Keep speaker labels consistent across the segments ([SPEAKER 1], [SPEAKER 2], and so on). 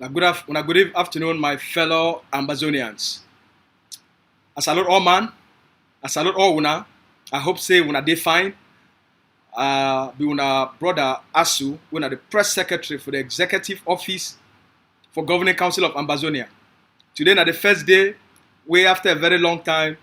[SPEAKER 1] Good afternoon, my fellow Ambazonians. I salute all man. I salute all una. I hope say una dey fine. Be una brother Asu, una the press secretary for the executive office for governing council of Ambazonia. Today na the first day where after a very long time,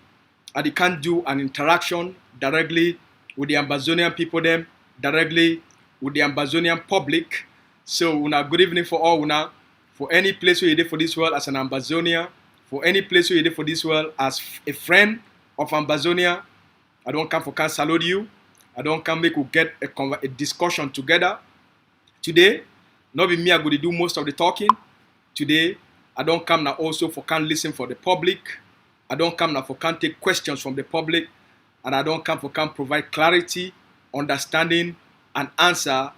[SPEAKER 1] I can't do an interaction directly with the Ambazonian people them, directly with the Ambazonian public. So una good evening for all una. For any place where you did for this world as an Ambazonian, for any place where you did for this world as a friend of Ambazonia, I don't come for can salute you. I don't come make we get a discussion together. Today, not be me I go to do most of the talking. Today, I don't come now also for can listen for the public. I don't come now for can take questions from the public. And I don't come for can provide clarity, understanding, and answer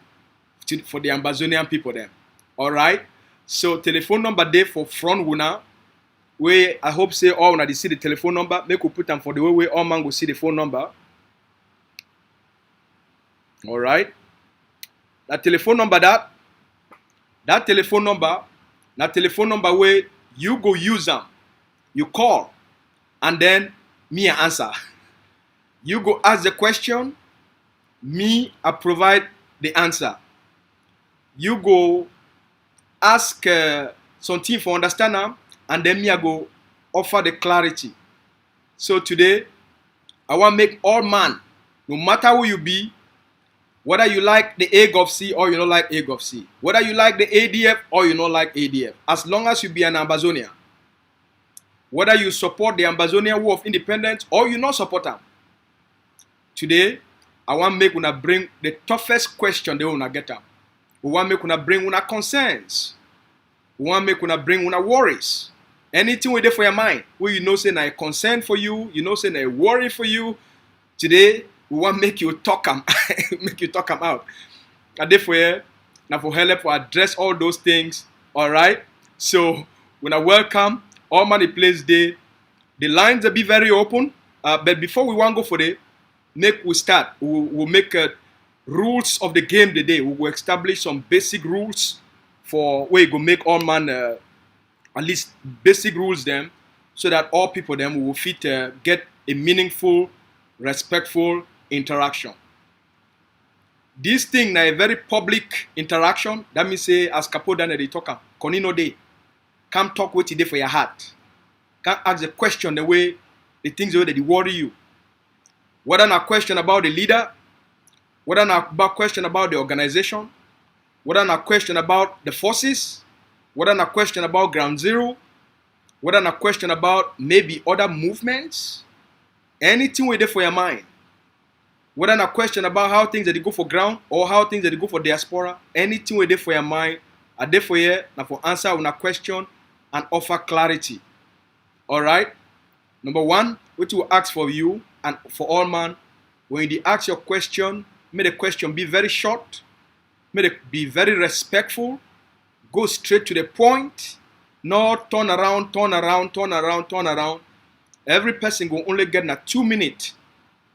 [SPEAKER 1] for the Ambazonian people then. All right? So telephone number there for front una, where I hope say all una see the telephone number. Make we put them for the way all man go see the phone number. All right. That telephone number that telephone number where you go use them, you call, and then me I answer. You go ask the question, me I provide the answer. You go ask something for understand them, and then me I go offer the clarity. So today, I want to make all man, no matter who you be, whether you like the A of C or you don't like A of C, whether you like the ADF or you don't like ADF, as long as you be an Ambazonian, whether you support the Ambazonian War of Independence or you not support them. Today, I want to make una bring the toughest question they wanna get up. We want to make una bring una concerns. We want to make una bring una worries. Anything with it for your mind, where you know say na a concern for you, you know say na a worry for you. Today, we want to make you talk them, make you talk them out. And therefore, now for help for address all those things. All right. So when I welcome all man the place day, the lines will be very open. But before we want to go for it, we start. We'll make rules of the game today. We will establish some basic rules for where you go make all man at least basic rules them, so that all people them will fit get a meaningful, respectful interaction. This thing na a very public interaction. That means say as Capo done they talk am. Konino day. Come talk what you did for your heart. Can't ask the question the way the things the way that they worry you. Whether not question about the leader, whether not about question about the organization, whether not question about the forces, whether not question about ground zero, whether not question about maybe other movements, anything with it for your mind. Whether not question about how things that they go for ground or how things that they go for diaspora, anything with it for your mind, are there for you now for answer on a question and offer clarity. All right. Number one, what will ask for you and for all man, when you ask your question, may the question be very short, may it be very respectful, go straight to the point, not turn around. Every person will only get 2 minutes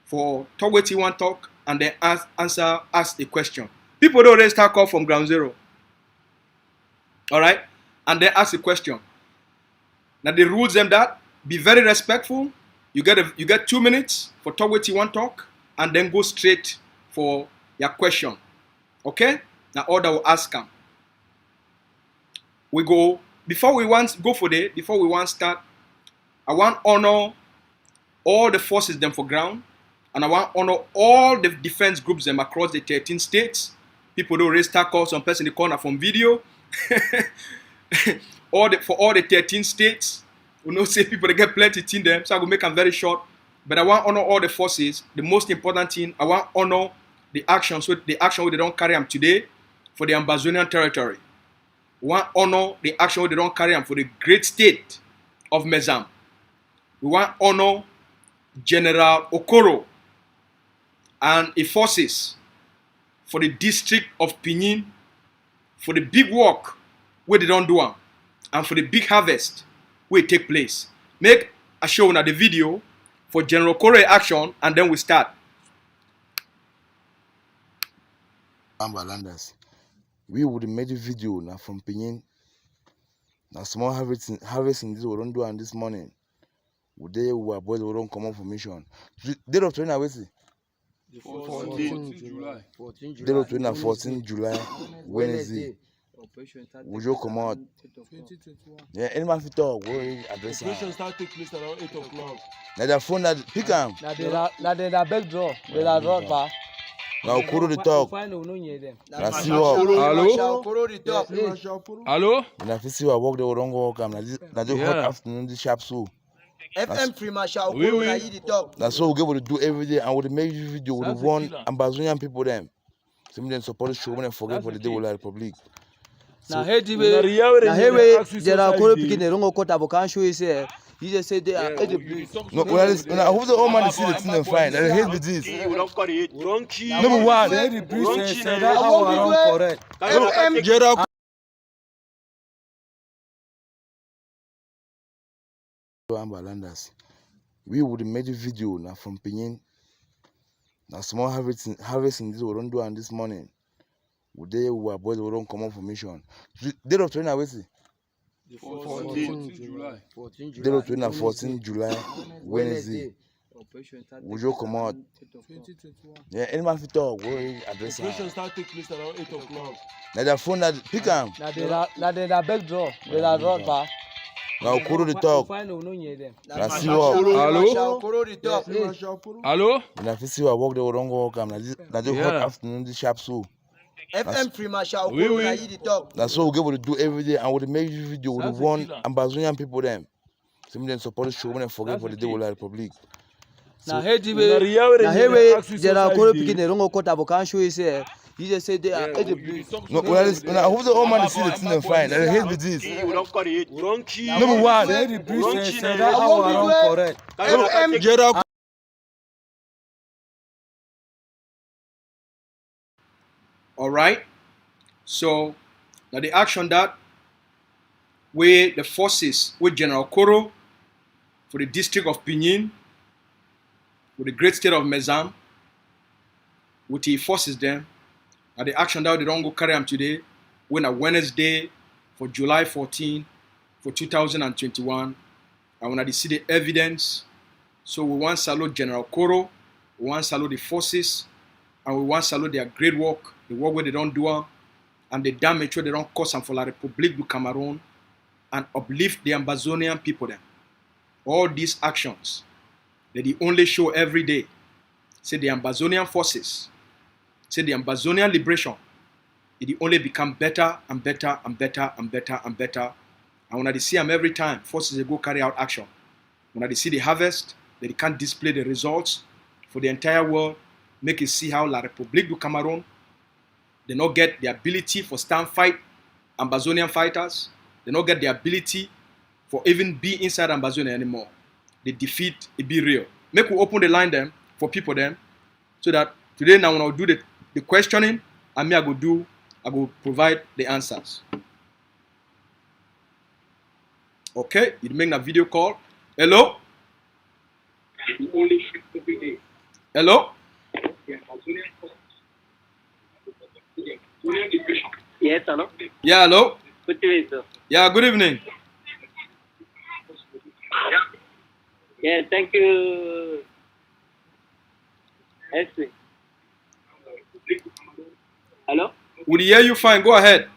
[SPEAKER 1] for talk what you want to talk and then ask the question. People don't always start off from ground zero. All right? And then ask the question. Now the rules them that be very respectful. You get 2 minutes for talk what you want to talk and then go straight for your question. Okay? Now order will ask them. We go before we want start. I want honor all the forces them for ground, and I want honor all the defense groups them across the 13 states. People don't raise tackle, some person in the corner from video. For all the 13 states, we know say people they get plenty in them, so I will make them very short. But I want honor all the forces. The most important thing, I want honor the actions where they don't carry them today for the Ambazonian territory. We want honor the action where they don't carry them for the great state of Mezam. We want honor General Okoro and his forces for the district of Pinin, for the big work where they don't do them, and for the big harvest where it take place. Make a show on the video for General Okoro action, and then we start.
[SPEAKER 2] Ambalanders. We would make a video now from Pinin Now small harvesting this we don't do and this morning. We were boys we don't come on for mission. Date of 20 na wetin?
[SPEAKER 3] 14 July. 14
[SPEAKER 2] Date of 20 na
[SPEAKER 3] July.
[SPEAKER 2] 14 July Wednesday. We just come out.
[SPEAKER 3] 2021.
[SPEAKER 2] Yeah, any man fit talk. We address am.
[SPEAKER 4] Operation start take place around 8 o'clock.
[SPEAKER 2] Na their phone that pick am.
[SPEAKER 3] Na the beg draw. They are draw pa.
[SPEAKER 2] Now Okoro dey talk. Na see what.
[SPEAKER 4] Hello?
[SPEAKER 2] Na fit see what work they don't go work am. Na this hot
[SPEAKER 4] Yeah.
[SPEAKER 2] afternoon this sharp so.
[SPEAKER 3] FM free marshal
[SPEAKER 4] Oui,
[SPEAKER 3] Okoro
[SPEAKER 4] oui.
[SPEAKER 3] na you the talk.
[SPEAKER 2] That's what we get to do every day, and we make this video. We
[SPEAKER 4] That's
[SPEAKER 2] want
[SPEAKER 4] tequila.
[SPEAKER 2] Ambazonian people them. Some of them support the show when they forget
[SPEAKER 4] That's
[SPEAKER 2] for the
[SPEAKER 4] the
[SPEAKER 2] day
[SPEAKER 4] key.
[SPEAKER 2] with the Republic.
[SPEAKER 3] Na heady
[SPEAKER 4] Una
[SPEAKER 3] way.
[SPEAKER 4] real
[SPEAKER 3] Na
[SPEAKER 4] wey
[SPEAKER 3] hey
[SPEAKER 4] dey
[SPEAKER 3] way.
[SPEAKER 4] ask you
[SPEAKER 3] There are
[SPEAKER 4] society
[SPEAKER 3] Okoro
[SPEAKER 4] dey.
[SPEAKER 3] picking the wrong cut abo can show you say. You just say they are
[SPEAKER 4] Yeah,
[SPEAKER 3] heady
[SPEAKER 4] you
[SPEAKER 3] please.
[SPEAKER 4] talk
[SPEAKER 2] No,
[SPEAKER 4] so
[SPEAKER 2] when I
[SPEAKER 4] much.
[SPEAKER 2] hope the old man see the thing and fine. And hate with this.
[SPEAKER 4] We don't kill.
[SPEAKER 2] Number one.
[SPEAKER 3] That one correct. FM
[SPEAKER 4] Gerald
[SPEAKER 2] Ambalanders. We would make the video now from Pinyin. Now small harvesting this we don't do and this morning. We were boys we don't come on for mission. Date of 20 na wetin?
[SPEAKER 4] 14 July.
[SPEAKER 3] 14
[SPEAKER 2] Date of 20 na
[SPEAKER 3] July.
[SPEAKER 2] 14 July Wednesday. We just come out.
[SPEAKER 3] 2021.
[SPEAKER 2] Yeah, any man fit talk. We address am.
[SPEAKER 4] Operation start take place around 8 o'clock.
[SPEAKER 2] Na their phone that pick am.
[SPEAKER 3] Na the beg draw. They are draw pa.
[SPEAKER 2] Now Okoro dey talk. Na see what.
[SPEAKER 4] Hello?
[SPEAKER 3] Okoro the talk.
[SPEAKER 4] Hello?
[SPEAKER 2] Na fit see what work they don't go work am. Na this hot
[SPEAKER 4] Yeah.
[SPEAKER 2] afternoon this sharp so.
[SPEAKER 3] FM free marshal
[SPEAKER 4] Oui,
[SPEAKER 3] Okoro
[SPEAKER 4] oui.
[SPEAKER 3] na you the talk.
[SPEAKER 2] That's what we get to do every day, and we make this video. We
[SPEAKER 4] That's
[SPEAKER 2] want
[SPEAKER 4] tequila.
[SPEAKER 2] Ambazonian people them. Some of them support the show when they forget
[SPEAKER 4] That's
[SPEAKER 2] for the
[SPEAKER 4] the
[SPEAKER 2] day
[SPEAKER 4] key.
[SPEAKER 2] with the Republic.
[SPEAKER 3] Na heady
[SPEAKER 4] Una
[SPEAKER 3] way.
[SPEAKER 4] real wey
[SPEAKER 3] Na
[SPEAKER 4] dey
[SPEAKER 3] hey way.
[SPEAKER 4] ask you
[SPEAKER 3] There are
[SPEAKER 4] society
[SPEAKER 3] Okoro
[SPEAKER 4] dey.
[SPEAKER 3] picking the wrong cut abo can show you say. You just say they are
[SPEAKER 4] Yeah,
[SPEAKER 3] heady
[SPEAKER 4] you
[SPEAKER 3] please.
[SPEAKER 4] talk so
[SPEAKER 2] No,
[SPEAKER 4] much.
[SPEAKER 2] when I hope the old man see the thing and fine. And hate with this.
[SPEAKER 4] We don't kill.
[SPEAKER 2] Number one.
[SPEAKER 3] That one correct. FM
[SPEAKER 4] Gerald
[SPEAKER 1] All right. So now the action that where the forces with General Koro for the district of Pinyin, with the great state of Mezam, with the forces them. Now the action that they don't go carry them today, when a Wednesday for July 14 for 2021. And when I see the evidence, so we want to salute General Koro, we want to salute the forces, and we want to salute their great work, the work where they don't do, and the damage where they don't cause them for la République du Cameroon, and uplift the Ambazonian people then. All these actions, they only show every day, say the Ambazonian forces, say the Ambazonian liberation, it only become better and better and better and better and better. And when they see them every time, forces they go carry out action. When they see the harvest, they can't display the results for the entire world, make it see how La République du Cameroon, they not get the ability for stand fight Ambazonian fighters, they not get the ability for even be inside Ambazonia anymore. The defeat, it be real. Make we open the line them for people then, so that today now when I do the questioning, and me I go provide the answers. Okay, you make a video call. Hello? Hello?
[SPEAKER 5] Yes, hello.
[SPEAKER 1] Yeah, hello?
[SPEAKER 5] Good evening, sir.
[SPEAKER 1] Yeah, good evening.
[SPEAKER 5] Yeah, thank you. Yes, sir. Hello?
[SPEAKER 1] We hear you fine, go ahead.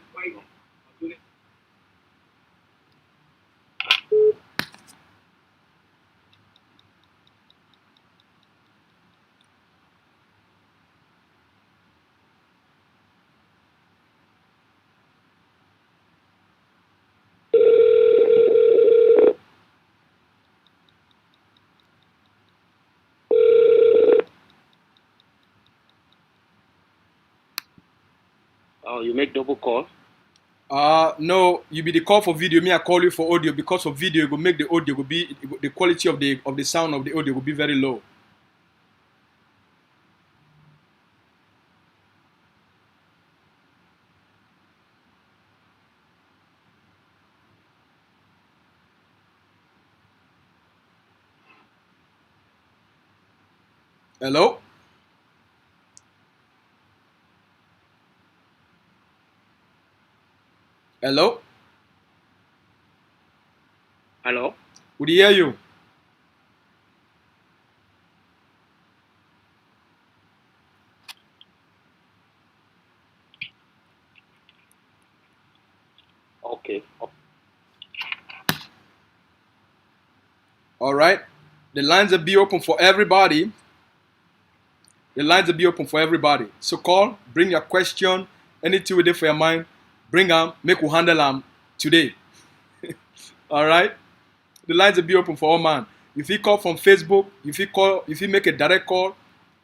[SPEAKER 5] Oh, you make double call?
[SPEAKER 1] No, you be the call for video, me I call you for audio. Because of video, you go make the audio go be the quality of the sound of the audio will be very low. Hello? Hello?
[SPEAKER 5] Hello?
[SPEAKER 1] We hear you.
[SPEAKER 5] Okay.
[SPEAKER 1] All right. The lines will be open for everybody. The lines will be open for everybody. So call, bring your question, anything with it for your mind, bring them, make we handle them today. All right. The lines will be open for all man. If you call from Facebook, if you make a direct call,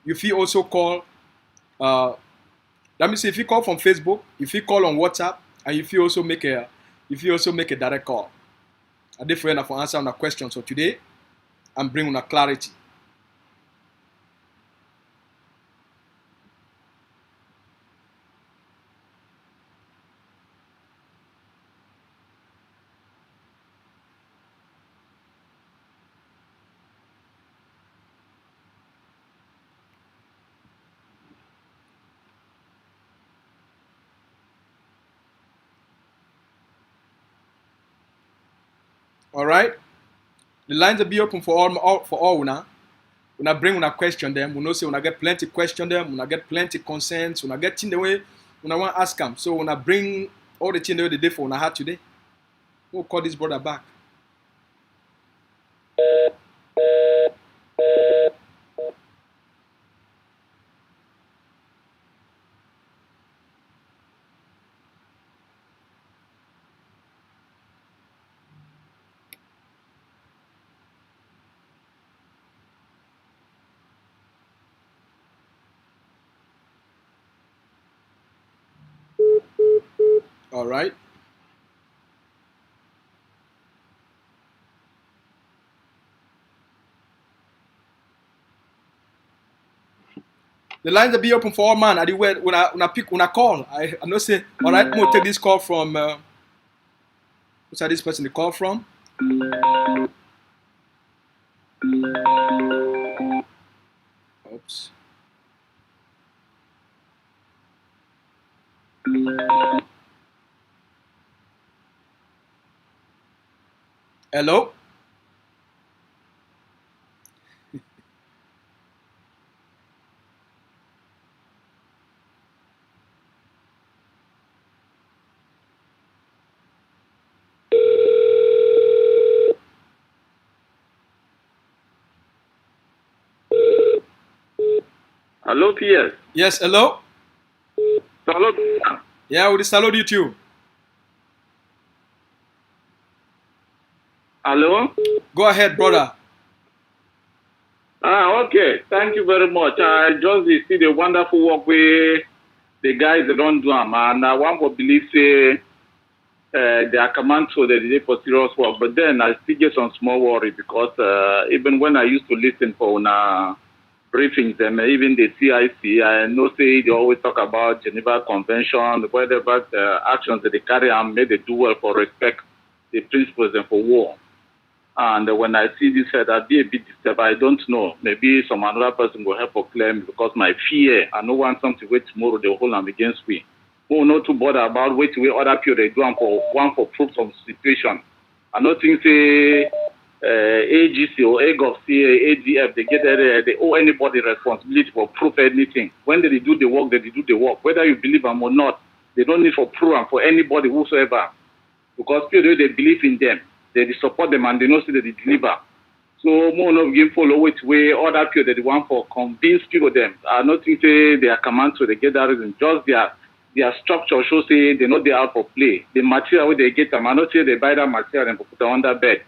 [SPEAKER 1] if you also call, let me see, if you call from Facebook, if you call on WhatsApp, and if you also make a direct call. I did for you for answer on the questions for today and bring on a clarity. All right. The lines will be open for all now. When I bring when I question them, we know say when I get plenty question them, when I get plenty concerns, when I get in the way, when I want to ask them. So when I bring all the thing the way they did for when I had today, we'll call this brother back. All right. The lines will be open for all man. I when I call, I know say, all right, I'm gonna take this call from who's that this person the call from? Oops. Hello?
[SPEAKER 5] Hello, PS.
[SPEAKER 1] Yes, hello?
[SPEAKER 5] Hello.
[SPEAKER 1] Yeah, we salute you too.
[SPEAKER 5] Hello?
[SPEAKER 1] Go ahead, brother.
[SPEAKER 5] Okay. Thank you very much. I just see the wonderful work where the guys don't do them, and I want to believe say they are command so that they for serious work. But then I still get some small worry because even when I used to listen for briefings, and even the CIC, I know say they always talk about Geneva Convention, whatever actions that they carry and may they do well for respect the principles and for war. And when I see this head, I'll be a bit disturbed. I don't know. Maybe some another person will help or claim because my fear, I don't want something wait tomorrow, they'll hold them against me. Who will not to bother about wait way other people they do one for proof of situation. I don't think say AGC or AGOF, ADF, they get they owe anybody responsibility for proof anything. When they do the work, they do the work. Whether you believe them or not, they don't need for proof for anybody whosoever. Because people they believe in them. They support them and they know say that they deliver. So more of them follow which way other people that they want for convince people them. I don't think they are command so they get that reason. Just their structure shows say they know they are for play. The material where they get them, I not say they buy that material and put it under bed.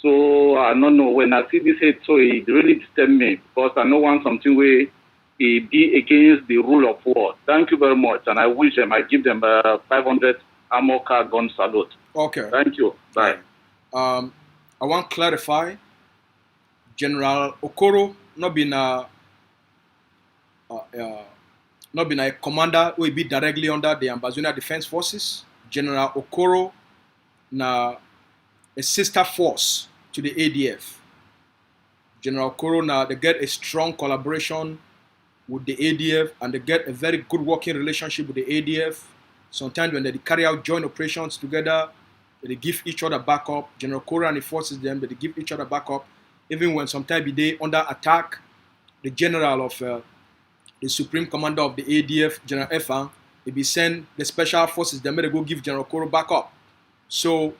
[SPEAKER 5] So I don't know when I see this head, so it really disturbs me because I don't want something where it be against the rule of war. Thank you very much, and I wish them I give them 500 armor car gun salute.
[SPEAKER 1] Okay.
[SPEAKER 5] Thank you. Bye.
[SPEAKER 1] I want to clarify. General Okoro not been a commander who will be directly under the Ambazonian Defense Forces. General Okoro na a sister force to the ADF. General Okoro now they get a strong collaboration with the ADF and they get a very good working relationship with the ADF. Sometimes when they carry out joint operations together, They give each other backup. General Koro and the forces them, but they give each other backup. Even when sometimes they under attack, the general of the supreme commander of the ADF, General Efan, they be send the special forces them, they go give General Koro backup. So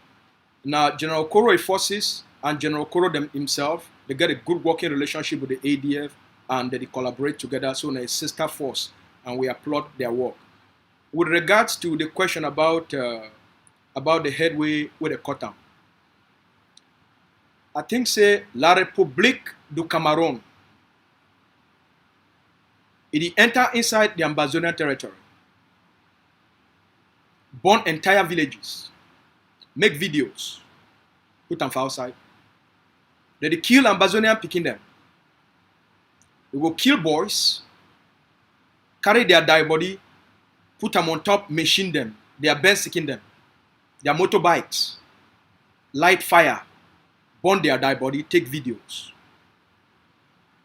[SPEAKER 1] now General Koro forces and General Koro them himself, they get a good working relationship with the ADF and they collaborate together. So they're a sister force and we applaud their work. With regards to the question about the headway with the Cotam, I think say La République du Cameroun, it enter inside the Ambazonian territory, burn entire villages, make videos, put them for outside. They kill Ambazonian picking them. They go kill boys, carry their dead body, put them on top, machine them, their best seeking them, their motorbikes, light fire, burn their dead body, take videos.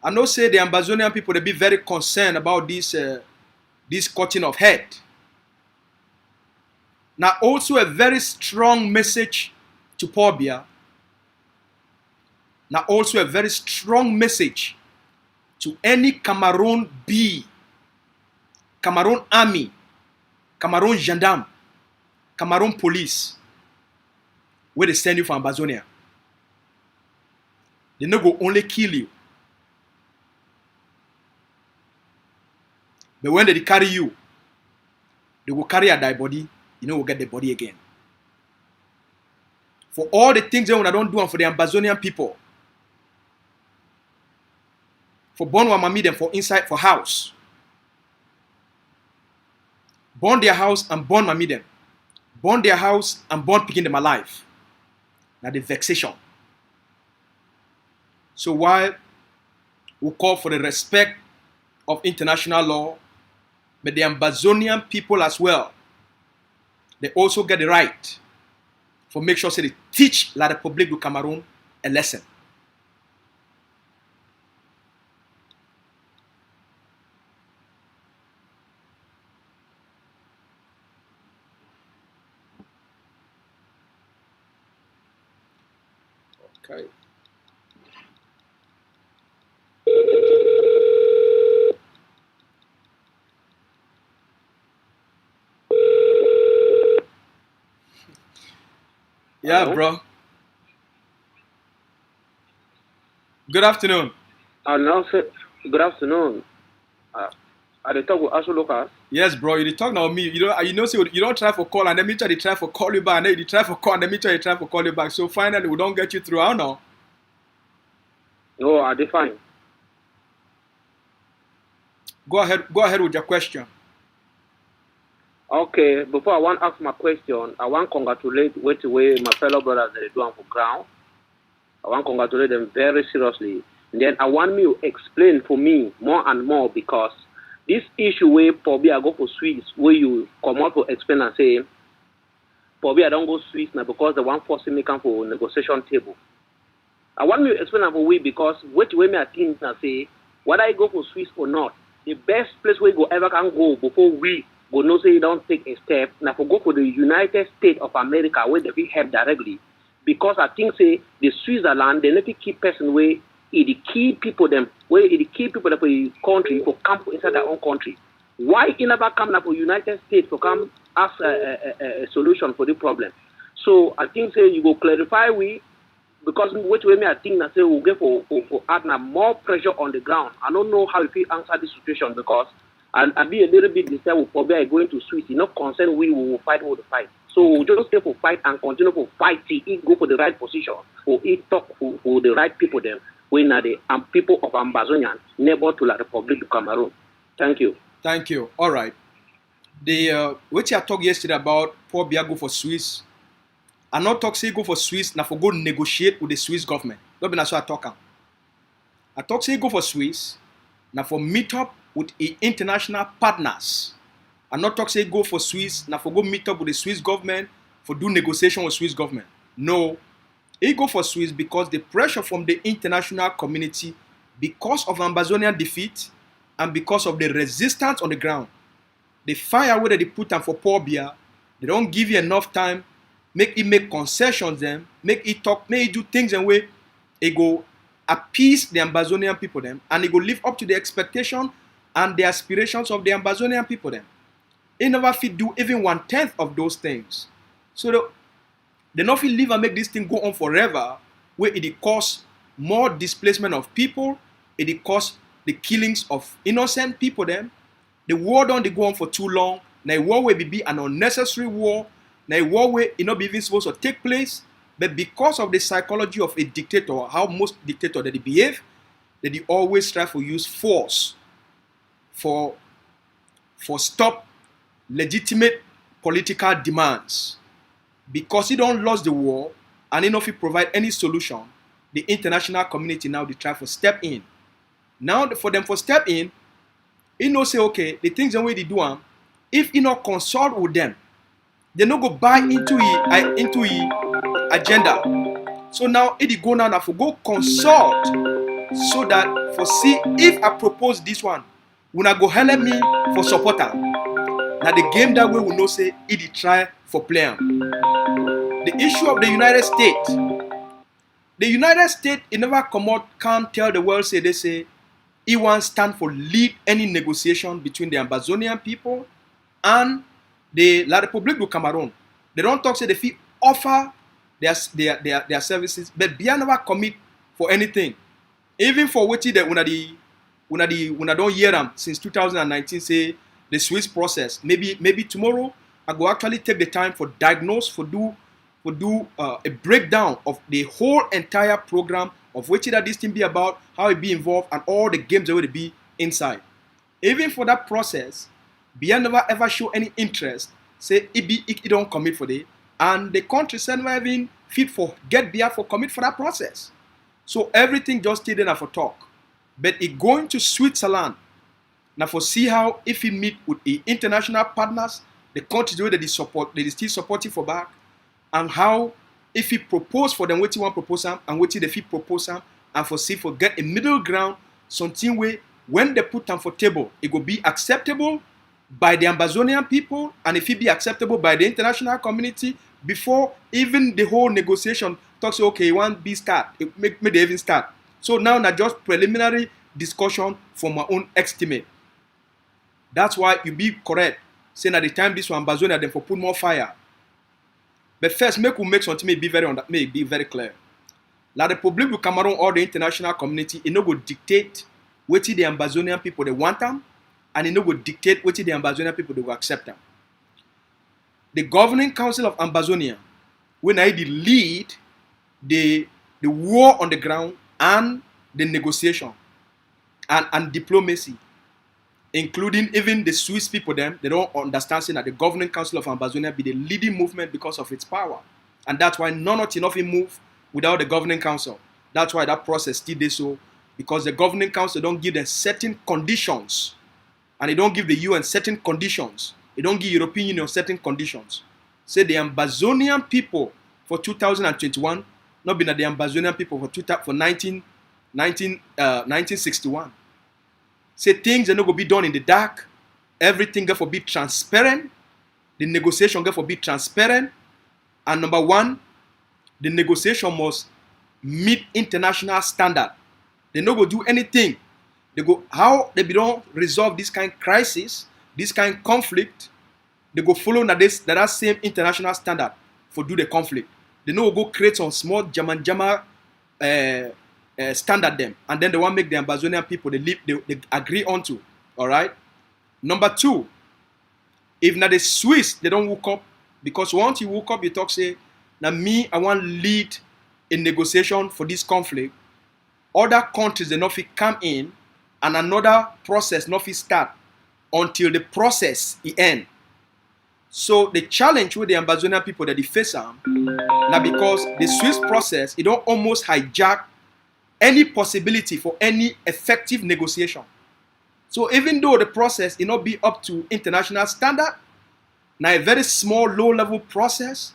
[SPEAKER 1] I know say the Ambazonian people, they be very concerned about this cutting of head. Now also a very strong message to Pobia. Now also a very strong message to any Cameroon Cameroon army, Cameroon gendarme, Cameroon police, where they send you from Ambazonia. They no go only kill you. But when they carry you, they will carry a dead body, you know, will get the body again. For all the things that I don't do for the Ambazonian people, for burn one mammy them for inside for house, burn their house and burn mammy them, burn their house and burn picking them alive. Now the vexation. So while we call for the respect of international law, but the Ambazonian people as well, they also get the right for make sure they teach La République du Cameroun a lesson. Okay. Yeah,
[SPEAKER 6] Hello?
[SPEAKER 1] bro. Good afternoon.
[SPEAKER 6] Now, sir, good afternoon. I talk with Asho Lucas.
[SPEAKER 1] Yes, bro. You dey talk now with me. You know, say you don't try for call, and then me try to try for call you back, and then you try for call, and then me try for call you back. So finally, we don't get you through. I don't know.
[SPEAKER 6] No, I define.
[SPEAKER 1] Go ahead with your question.
[SPEAKER 6] Okay, before I want to ask my question, I want to congratulate the way my fellow brothers that they do on the ground. I want to congratulate them very seriously. And then I want me to explain for me more and more because this issue where probably I go for Swiss, where you come out to explain and say, probably I don't go Swiss now because the one forcing me come for negotiation table. I want me to explain for we because which way me I think and say, whether I go for Swiss or not, the best place where you ever can go before we go no say you don't take a step, now for go for the United States of America where they will help directly. Because I think say the Switzerland, they need to keep person where the key people them where the key people that for the country for come inside their own country. Why you never come now for United States to come ask a solution for the problem? So I think say you go clarify we because which way me I think that say we'll get for add now more pressure on the ground. I don't know how if you answer this situation because I'll be a little bit disturbed with probably going to Swiss. You're not concerned we will fight all the fight. So we'll just stay for fight and continue for fight till it go for the right position or it talk for the right people them when are the people of Ambazonian neighbor to La République du Cameroun. Thank you.
[SPEAKER 1] Thank you. All right. The which I talked yesterday about poor Bia go for Swiss. I not talk say go for Swiss now for go negotiate with the Swiss government. Don't be so I talk. I talk say go for Swiss now for meet up with international partners. I not talk say go for Swiss now for go meet up with the Swiss government for do negotiation with Swiss government. No, he go for Swiss because the pressure from the international community because of Ambazonian defeat and because of the resistance on the ground. The fire where they put them for poor beer, they don't give you enough time make it make concessions them, make it talk, make it do things in way it go appease the Ambazonian people them, and it go live up to the expectation and the aspirations of the Ambazonian people them. It never fit do even 1/10 of those things. So they not fit live and make this thing go on forever, where it cause more displacement of people, it cause the killings of innocent people them. The war don't go on for too long. Now war will be an unnecessary war. Now war will not be even supposed to take place. But because of the psychology of a dictator, how most dictators they behave, that they always try to use force for stop legitimate political demands. Because he don't lose the war and he not provide any solution, the international community now they try to step in. Now for them to step in, he know say okay, the things the way they do them, if he not consult with them, they no go buy into it agenda. So now it go now for go consult so that for see if I propose this one, when I go help me for supporter. Now the game that way we know say it try for play. The issue of the United States, it never come out, can't tell the world say they say it won't stand for lead any negotiation between the Ambazonian people and the La République du Cameroon. They don't talk say they feel offer their services, but they never commit for anything. Even for what that when I don't hear them since 2019 say the Swiss process. Maybe tomorrow I go actually take the time for diagnose for do a breakdown of the whole entire program of which that this thing be about, how it be involved, and all the games that will be inside. Even for that process, Bia never ever show any interest. Say it don't commit for it, and the country never even fit for get Bia for commit for that process. So everything just stay there for talk. But it going to Switzerland now for see how if he meet with the international partners, the countries where they support, they still supporting for back, and how if he propose for them what he want propose them and what he fit propose them, and for see for get a middle ground, something where when they put them for table, it will be acceptable by the Ambazonian people, and if it be acceptable by the international community before even the whole negotiation talks okay, one be start, it make they even start. So now just preliminary discussion for my own estimate. That's why you be correct saying at the time this one Ambazonia then for put more fire. But first, make something may be very clear. La République du Cameroon or the international community, it no go dictate what the Ambazonian people they want them, and it no go dictate what the Ambazonian people they will accept them. The governing council of Ambazonia, when I lead the war on the ground and the negotiation and diplomacy, including even the Swiss people them, they don't understand saying that the governing council of Ambazonia be the leading movement because of its power. And that's why not enough move without the governing council. That's why that process still is so, because the governing council don't give them certain conditions, and they don't give the UN certain conditions. They don't give European Union certain conditions. Say the Ambazonian people for 2021, not been the Ambazonian people for 1961. Say things are not going to be done in the dark. Everything got to be transparent. The negotiation got to be transparent. And number one, the negotiation must meet international standard. They not go do anything. They go how they don't resolve this kind of crisis, this kind of conflict. They go follow that same international standard for do the conflict. They no go create some small Jama standard them, and then they want make the Ambazonian people they agree onto. All right. Number two, if now the Swiss they don't woke up, because once you woke up, you talk say, now me I want lead a negotiation for this conflict. Other countries they not fit come in, and another process not fit start until the process end. So the challenge with the Ambazonian people that they face now because the Swiss process it don't almost hijack any possibility for any effective negotiation. So even though the process it not be up to international standard, now a very small low-level process,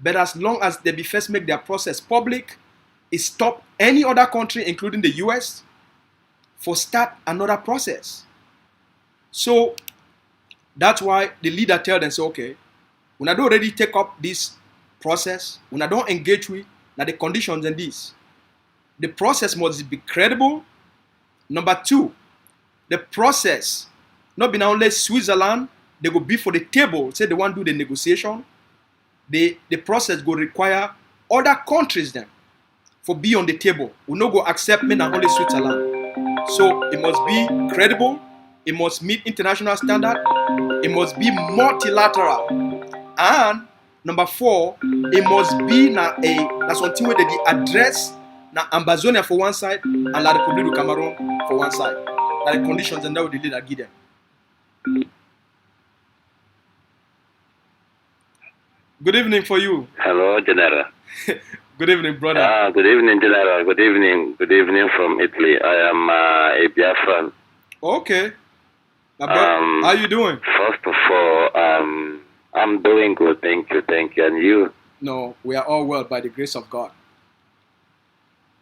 [SPEAKER 1] but as long as they be first make their process public, it stop any other country, including the US, for start another process. So that's why the leader tell them, say, okay, when I do already take up this process. When I don't engage with, now the conditions and this. The process must be credible. Number two, the process, not be only Switzerland, they go be for the table, say they want to do the negotiation. The process go require other countries then for be on the table. We no go accept me not only Switzerland. So it must be credible, it must meet international standard, it must be multilateral. And number four, it must be na something where they address na Ambazonian for one side and La République du Cameroon for one side. That the conditions and that would the leader give them. Good evening for you.
[SPEAKER 7] Hello, General.
[SPEAKER 1] Good evening, brother.
[SPEAKER 7] Good evening, General. Good evening. Good evening from Italy. I am a Biafran.
[SPEAKER 1] Okay. How are you doing?
[SPEAKER 7] First of all, I'm doing good. Thank you. Thank you. And you?
[SPEAKER 1] No, we are all well by the grace of God.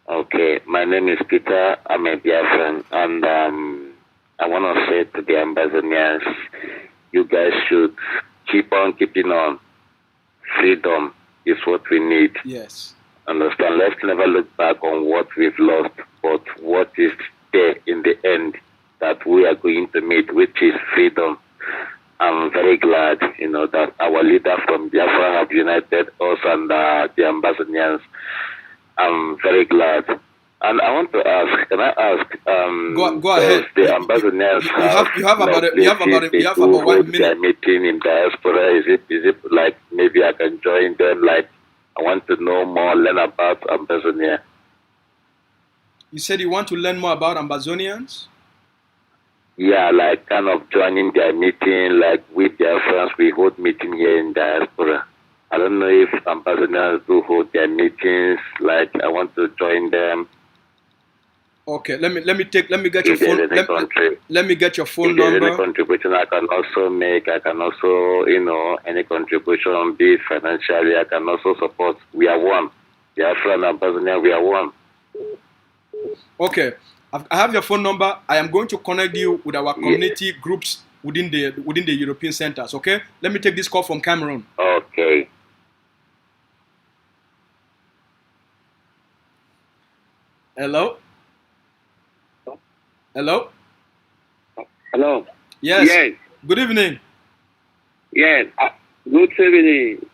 [SPEAKER 7] Okay. My name is Peter. I'm a Biafran. And I want to say to the Ambazonians, you guys should keep on keeping on. Freedom is what we need.
[SPEAKER 1] Yes.
[SPEAKER 7] Understand? Let's never look back on what we've lost, but what is there in the end that we are going to meet, which is freedom. I'm very glad, that our leader from Biafra have united us and the Ambazonians. I'm very glad. And I want to ask, can I ask?
[SPEAKER 1] Go ahead.
[SPEAKER 7] The Ambazonians
[SPEAKER 1] you have about 1 minute.
[SPEAKER 7] They're meeting in diaspora. Is it like maybe I can join them? Like I want to know more, learn about Ambazonia.
[SPEAKER 1] You said you want to learn more about Ambazonians?
[SPEAKER 7] Yeah, like kind of joining their meeting, like with their friends. We hold meeting here in diaspora. I don't know if Ambazonians do hold their meetings. Like I want to join them.
[SPEAKER 1] Okay, let me get your phone. Let me get your phone
[SPEAKER 7] if there's
[SPEAKER 1] number.
[SPEAKER 7] Any contribution I can also make. I can also, any contribution, be it financially. I can also support. We are one. Biafra and Ambazonian, we are one.
[SPEAKER 1] Okay, I have your phone number. I am going to connect you with our community groups within the European centers. Okay, let me take this call from Cameroon.
[SPEAKER 7] Okay.
[SPEAKER 1] Hello. Hello.
[SPEAKER 6] Hello.
[SPEAKER 1] Yes.
[SPEAKER 6] Yes.
[SPEAKER 1] Good evening.
[SPEAKER 6] Yes. Good evening.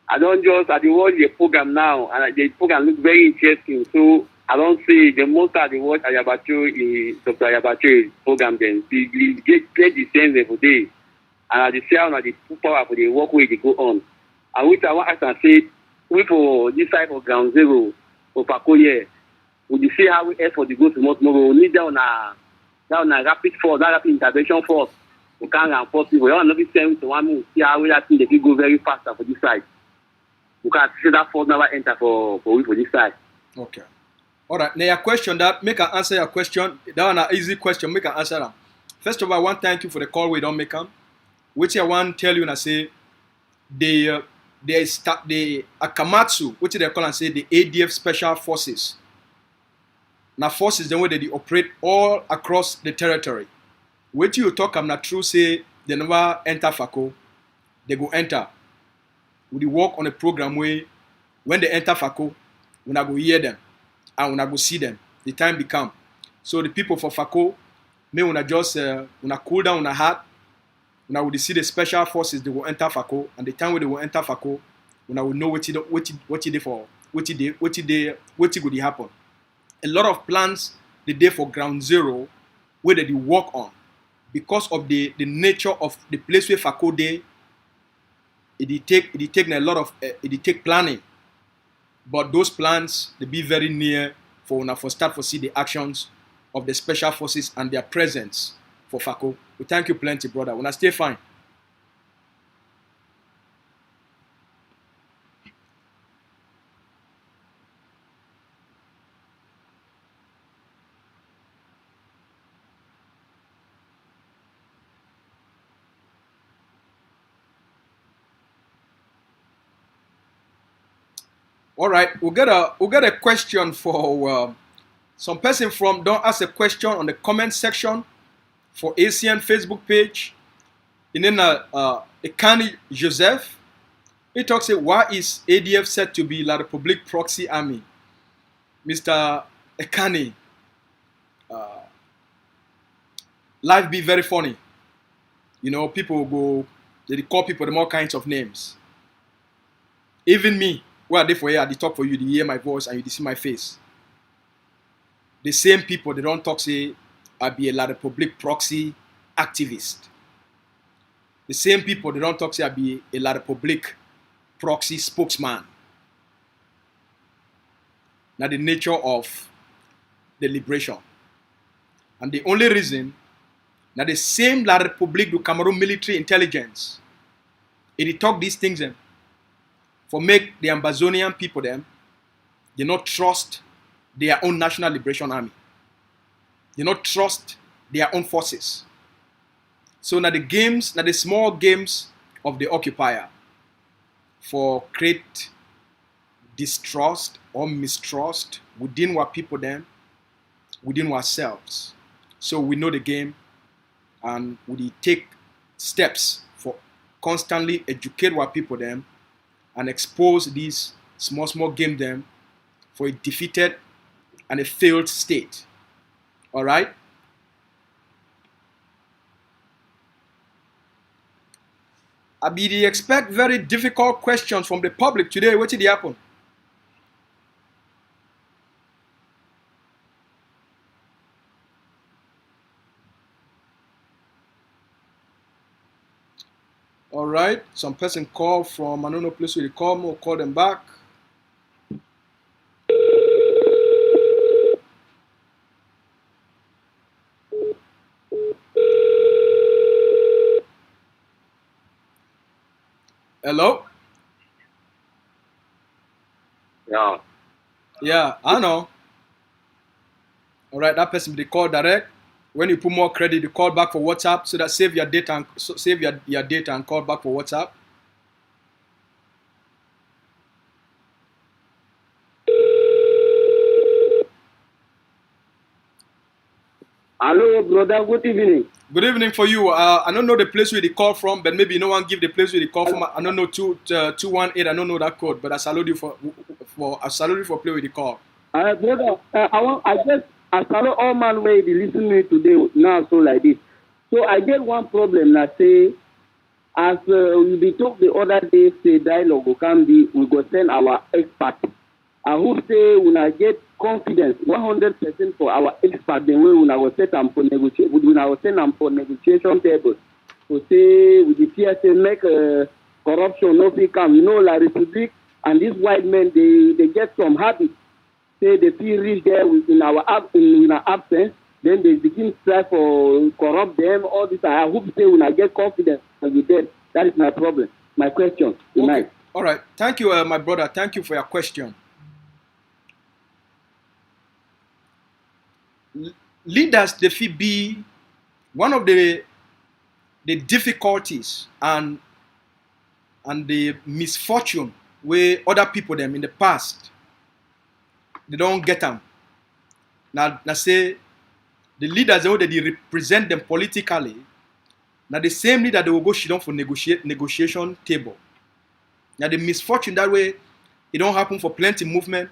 [SPEAKER 6] I watch the program now, and the program looks very interesting. So I don't see the most I watch Dr. Ayabacho's program. Then we get the sense every day, and at the same time, the power for the work way they go on. And which I want to ask and say, we for this type of ground zero for Falco here, would you see how we effort to go to tomorrow? We need down a rapid force, that rapid intervention force. We can't reinforce people. We don't know if to one move. See how we think they can go very faster for this side. We can see that force never enter for this side.
[SPEAKER 1] Okay. All right. Now your question that make an answer your question. That one an easy question. Make an answer them. First of all, I want to thank you for the call. We don't make them. Which I want to tell you and I say the Akamatsu, which they call and say the ADF Special Forces. Now forces the way they operate all across the territory. What you talk, I'm not true. Say they never enter Falco, they go enter. We work on a program where when they enter Falco, when I go hear them and when I go see them, the time become. So the people for Falco, may when I just when I cool down on heart, when I would see the special forces, they will enter Falco, and the time when they will enter Falco, when I will know what it happen. A lot of plans the day for ground zero where they work on because of the nature of the place where Falco day. It take a lot of it take planning, but those plans they be very near for start for see the actions of the special forces and their presence for Falco. We thank you plenty, brother. When I stay fine. All right, we'll get a question for some person from. Don't ask a question on the comment section for ACN Facebook page. In Ekani Joseph, He talks say, why is ADF said to be La Republique proxy army? Mr. Ekani, life be very funny. You know, people go, they call people them all kinds of names. Even me, where they for here, they talk for you, they hear my voice and you see my face. The same people, they don't talk say, I be a La Republique proxy activist. The same people, they don't talk say, I be a La Republique proxy spokesman. Now the nature of the liberation. And the only reason, now the same La Republique du Cameroon military intelligence, it talk these things them, for make the Ambazonian people them, they not trust their own national liberation army. They not trust their own forces. So now the games, now the small games of the occupier for create distrust or mistrust within our people them, within ourselves. So we know the game and we take steps for constantly educate our people them and expose these small game them for a defeated and a failed state. All right? I be expect very difficult questions from the public today. What did happen? All right. Some person called from I don't know place where they call me or call them back. Hello?
[SPEAKER 7] Yeah.
[SPEAKER 1] Yeah, I know. All right, that person they call direct. When you put more credit, you call back for WhatsApp so that save your data and save your data and call back for WhatsApp.
[SPEAKER 6] Hello, brother. Good evening.
[SPEAKER 1] Good evening for you. I don't know the place where they call from, but maybe no one give the place where they call from. I don't know 218. I don't know that code, but I salute you for play with the call.
[SPEAKER 6] Brother, I salute all man way be listening today now so like this. So I get one problem. Let's say, as we be talk the other day, say dialogue can be we go send our experts. I hope say when I get confidence 100% for our expert, the way when I was set up for negotiation, when I was send them for negotiation table. So say with the fear say make corruption no fit come. You know, like Republic and these white men they get some habits. Say they feel rich there in our absence, then they begin to try for corrupt them. All this I hope say when I get confidence with them. That is my problem. My question tonight.
[SPEAKER 1] Okay. All right. Thank you, my brother. Thank you for your question. Leaders, they feel be one of the difficulties and the misfortune where other people them in the past they don't get them. Now say the leaders they represent them politically. Now the same leader they will go sit down for negotiation table. Now the misfortune that way it don't happen for plenty movement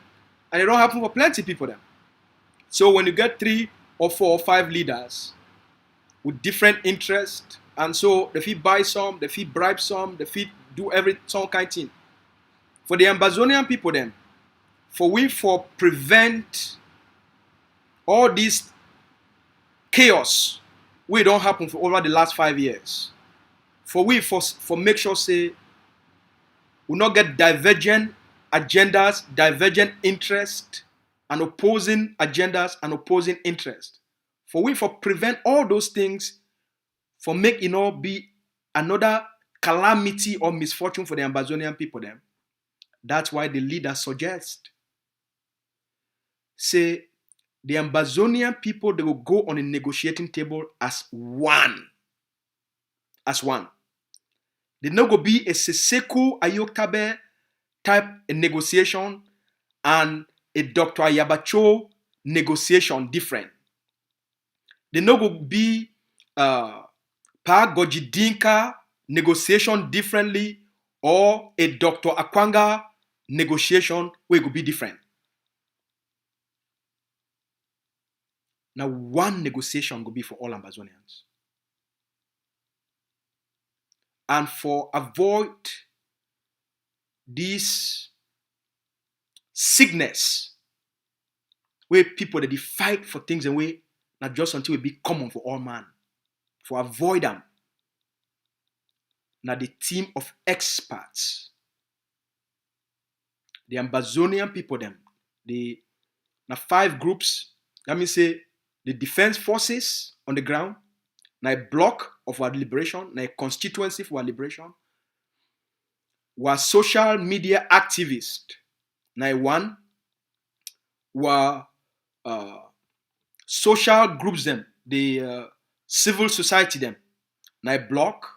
[SPEAKER 1] and it don't happen for plenty people them. So when you get 3 or 4 or 5 leaders with different interests, and so they fee buy some, they fee bribe some, they fee do some kind of thing. For the Ambazonian people then, for prevent all this chaos we don't happen for over the last 5 years. For make sure say we not get divergent agendas, divergent interest, and opposing agendas and opposing interest. For prevent all those things, for make it not be another calamity or misfortune for the Ambazonian people then. That's why the leader suggest. Say the Ambazonian people they will go on a negotiating table as one. As one. They not go be a Seseko Ayokabe type of negotiation and a Dr. Ayabacho negotiation different. They no go be Pa Gojidinka negotiation differently or a Dr. Akwanga negotiation where it could be different. Now, one negotiation will be for all Ambazonians. And for avoid this sickness, where people they fight for things and way, not just until it be common for all man. For avoid them. Now the team of experts, the Ambazonian people them, the now 5 groups, let me say the defense forces on the ground, now a block of our liberation, now a constituency for our liberation, were social media activists, now one, were social groups them, the civil society them, now a block,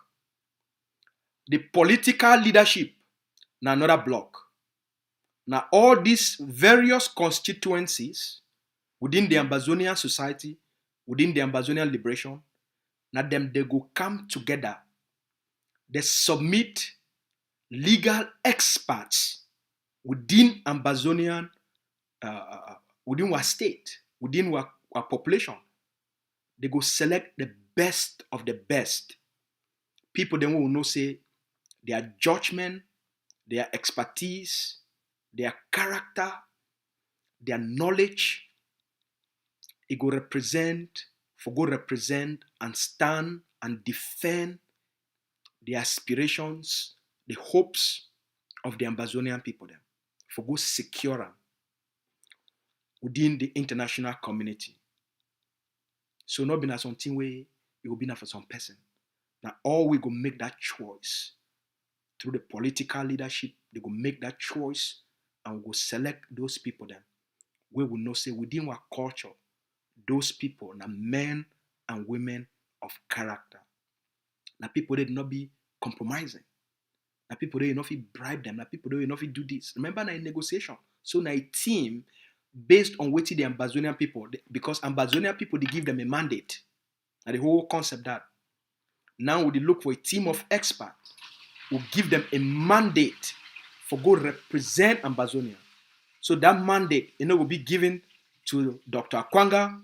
[SPEAKER 1] the political leadership, now another block. Now all these various constituencies within the Ambazonian society, within the Ambazonian liberation, now them they go come together. They submit legal experts within Ambazonian, within our state, within our population. They go select the best of the best. People then will know say their judgment, their expertise, their character, their knowledge, it go represent and stand and defend the aspirations, the hopes of the Ambazonian people then. For go secure them within the international community. So not be something where it will be for some person. Now all we go make that choice through the political leadership. They go make that choice and we go select those people then. We will know say within our culture, those people are men and women of character. Now people they not be compromising. Now people they not bribe them. Now people they not do this. Remember now in negotiation. So now a team based on what the Ambazonian people, because Ambazonian people they give them a mandate. Now the whole concept that now we look for a team of experts who give them a mandate for go represent Ambazonia. So that mandate, will be given to Dr. Akwanga,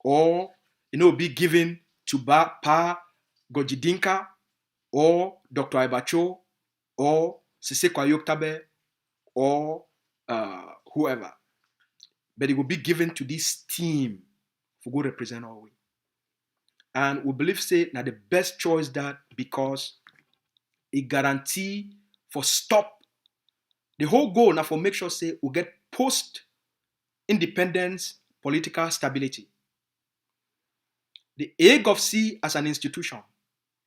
[SPEAKER 1] or will be given to Pa Gojidinka, or Dr. Ibacho, or Sisekwa Yoktabe, or whoever. But it will be given to this team for go represent our way. And we believe say now the best choice that because it guarantee for stop. The whole goal now for make sure say we get post-independence political stability. The AGOVC as an institution,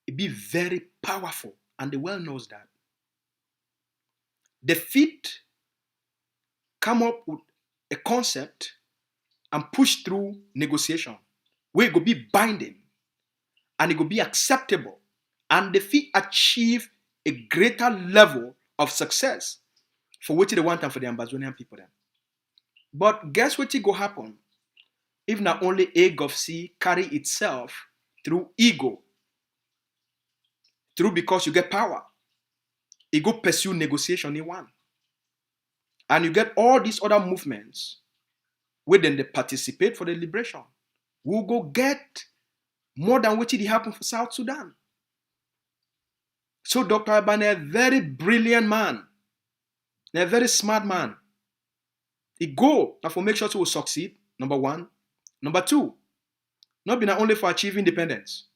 [SPEAKER 1] it be very powerful, and the world knows that. The FIT come up with a concept and push through negotiation where it will be binding and it will be acceptable, and the FIT achieve a greater level of success for what they want and for the Ambazonian people then. But guess what go happen if not only AGOVC carry itself through ego, through because you get power, it go pursue negotiation in one. And you get all these other movements where then they participate for the liberation. We'll go get more than what did happen for South Sudan. So Dr. Abane, a very brilliant man, a very smart man. He go and for make sure to will succeed, number one. Number two, not be not only for achieving independence.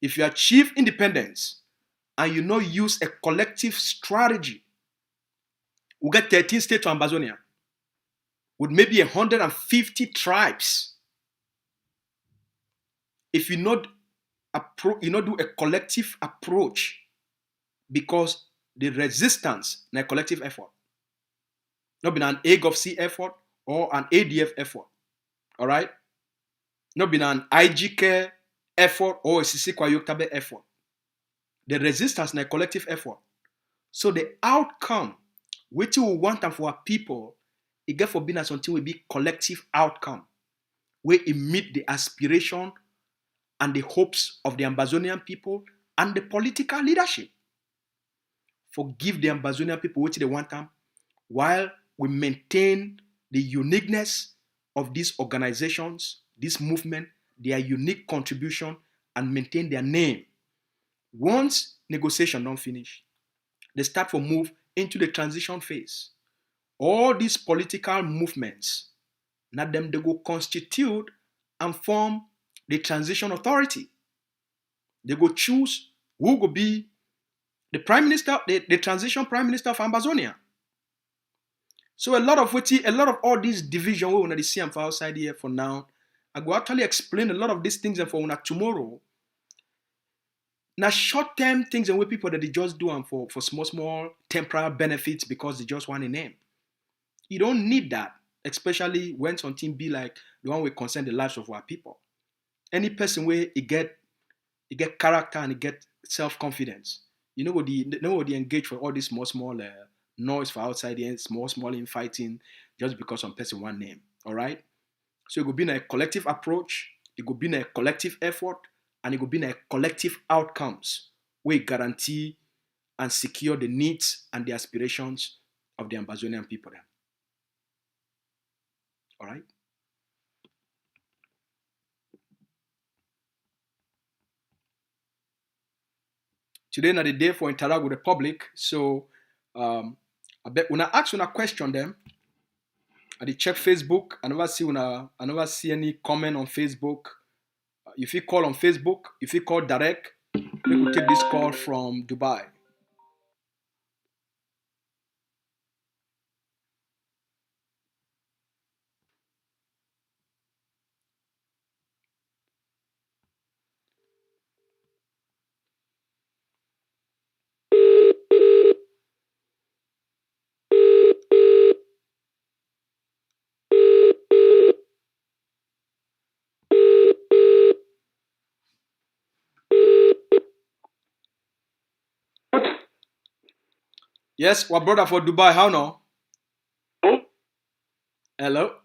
[SPEAKER 1] If you achieve independence and you not use a collective strategy, we'll get 13 states to Ambazonia with maybe 150 tribes. If you not do a collective approach, because the resistance is a collective effort. Not been an AGOVC effort or an ADF effort. All right? Not been an IGK effort or a Sisekwa Yoktabe effort. The resistance is a collective effort. So the outcome, which we want for our people, it get for being something will be collective outcome, where it meet the aspiration and the hopes of the Ambazonian people and the political leadership. forgive the Ambazonian people what they want them, while we maintain the uniqueness of these organizations, this movement, their unique contribution, and maintain their name. Once negotiation don't finish, they start to move into the transition phase. All these political movements, now them they go constitute and form the transition authority. They go choose who will be the prime minister, the transition prime minister of Ambazonia. So a lot of all these division we want to see for outside here for now. I go actually explain a lot of these things and for tomorrow. Now short-term things and where people that they just do them for small temporal benefits because they just want a name. You don't need that, especially when something be like the one we concern the lives of our people. Any person where it get character and it get self-confidence. You know what they engage for all this small noise for outside the small infighting just because some person one name. All right. So it could be in a collective approach, it could be in a collective effort, and it could be in a collective outcomes where it guarantee and secure the needs and the aspirations of the Ambazonian people. Then. All right. Today is the day for interact with the public. So I bet when I ask a question them, I check Facebook. I never see any comment on Facebook. If you call on Facebook, if you call direct, we will take this call from Dubai. Yes, our brother for Dubai. How now? Hello.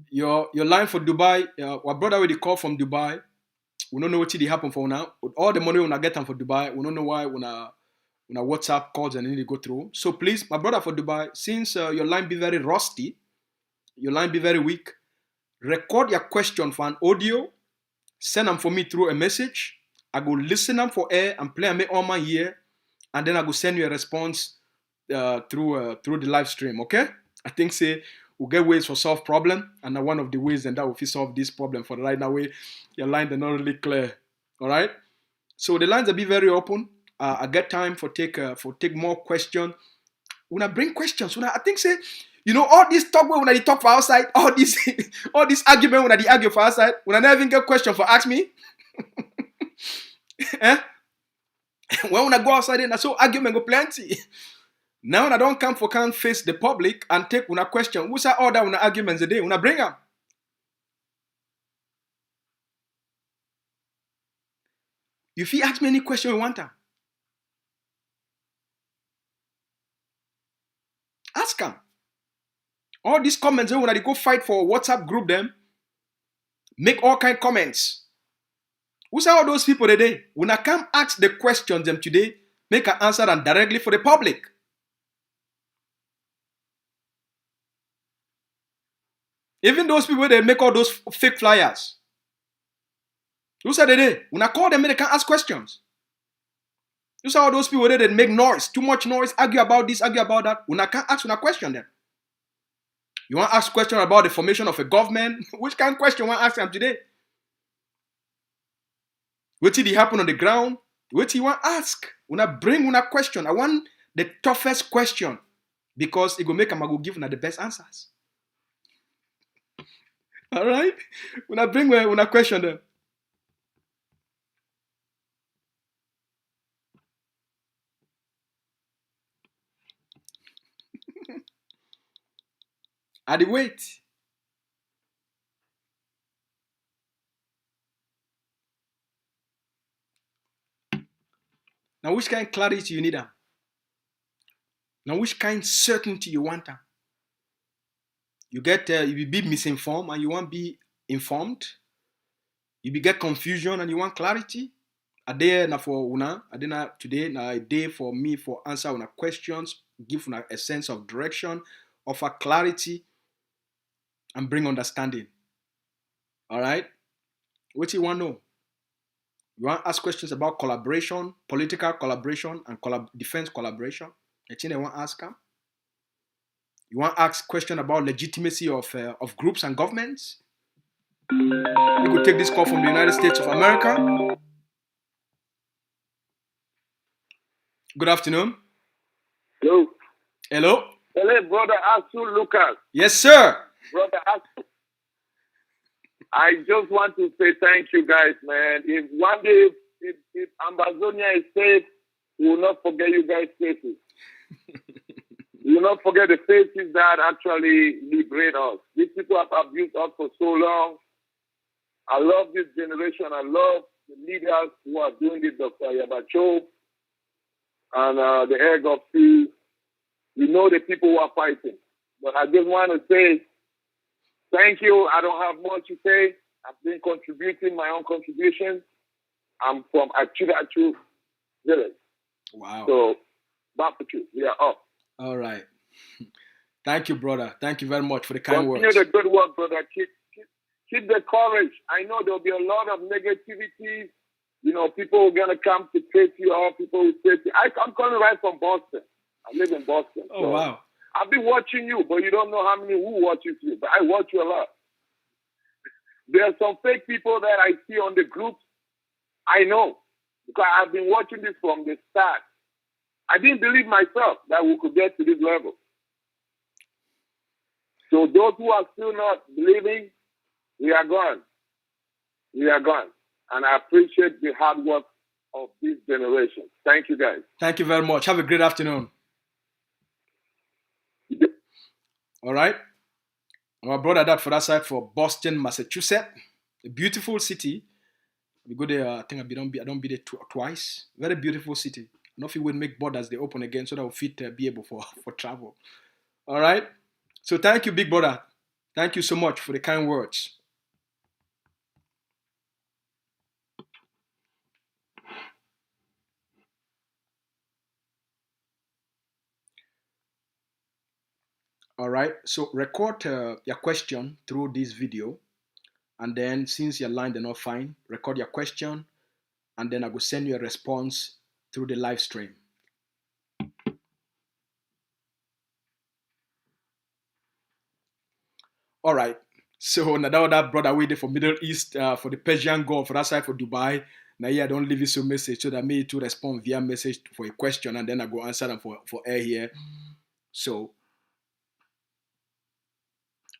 [SPEAKER 1] Your line for Dubai. Our brother with the call from Dubai. We don't know what did happen for now. With all the money we get them for Dubai, we don't know why when WhatsApp calls and need to go through. So please, my brother for Dubai, since your line be very rusty, your line be very weak, record your question for an audio, send them for me through a message. I go listen them for air and play them on my ear, and then I go send you a response through the live stream. Okay? I think we'll get ways for solve problem, and one of the ways and that will solve this problem for the right now way. Your line are not really clear. All right. So the lines will be very open. I get time for take more questions. When I bring questions, I think all this talk when I talk for outside, all this argument when I argue for outside, when I never even get question for ask me. Eh? When I go outside and I saw argument go plenty. Now when I don't can't face the public and take una question, who's that order una arguments a day? When I bring them. If you ask me any question you want, ask them. All these comments when I go fight for WhatsApp group them, make all kind of comments. Who's all those people today? When I come ask the questions them today, make an answer them directly for the public. Even those people they make all those fake flyers. Who said they? When I call them, they can't ask questions. You saw all those people that make noise, too much noise, argue about this, argue about that. When I can't ask, when I question them. You want to ask question about the formation of a government? Which kind of question you want to ask them today? What did happen on the ground? What do you want to ask? When I bring a question, I want the toughest question because it will make them go give the best answers. All right? When I bring when I question them. I dey wait. Now, which kind of clarity you need? Now, which kind of certainty you want? You get you be misinformed and you want to be informed. You be get confusion and you want clarity. A day na for una, a day na today na a day for me for answer una questions, give una a sense of direction, offer clarity, and bring understanding. All right? What you want to know? You want to ask questions about collaboration, political collaboration, and defense collaboration? Anything they want to ask them? You want to ask question about legitimacy of groups and governments? You could take this call from the United States of America. Good afternoon.
[SPEAKER 8] Hello.
[SPEAKER 1] Hello.
[SPEAKER 8] Hello, brother Asu Lucas.
[SPEAKER 1] Yes, sir.
[SPEAKER 8] Brother Asu. I just want to say thank you guys, man. If one day, if Ambazonian is safe, we will not forget you guys' faces. We will not forget the faces that actually liberate us. These people have abused us for so long. I love this generation. I love the leaders who are doing this, Dr. Yabacho and the Air Gopsi. We know the people who are fighting. But I just want to say thank you. I don't have much to say. I've been contributing my own contribution. I'm from Achu village.
[SPEAKER 1] Wow.
[SPEAKER 8] So, back to you. We are up.
[SPEAKER 1] All right. Thank you, brother. Thank you very much for the kind
[SPEAKER 8] Continue
[SPEAKER 1] words.
[SPEAKER 8] the good work, brother. Keep the courage. I know there'll be a lot of negativity. You know, people are going to come to trace you off. People will trace you. I'm calling right from Boston. I live in Boston.
[SPEAKER 1] Oh,
[SPEAKER 8] so
[SPEAKER 1] wow.
[SPEAKER 8] I've been watching you, but you don't know how many who watches you. But I watch you a lot. There are some fake people that I see on the groups. I know, because I've been watching this from the start. I didn't believe myself that we could get to this level. So those who are still not believing, we are gone. We are gone. And I appreciate the hard work of this generation. Thank you, guys.
[SPEAKER 1] Thank you very much. Have a great afternoon. All right. Our brother that for that side for Boston, Massachusetts. A beautiful city. We go there, I think I don't be there twice. Very beautiful city. I know if we would make borders, they open again so that we fit be able for travel. All right. So thank you, big brother. Thank you so much for the kind words. All right. So record your question through this video. And then since your line is not fine, record your question. And then I will send you a response through the live stream. All right. So now that brother waited for Middle East, for the Persian Gulf, for that side for Dubai. Now I don't leave you some message so that me to respond via message for a question and then I go answer them for air here. So,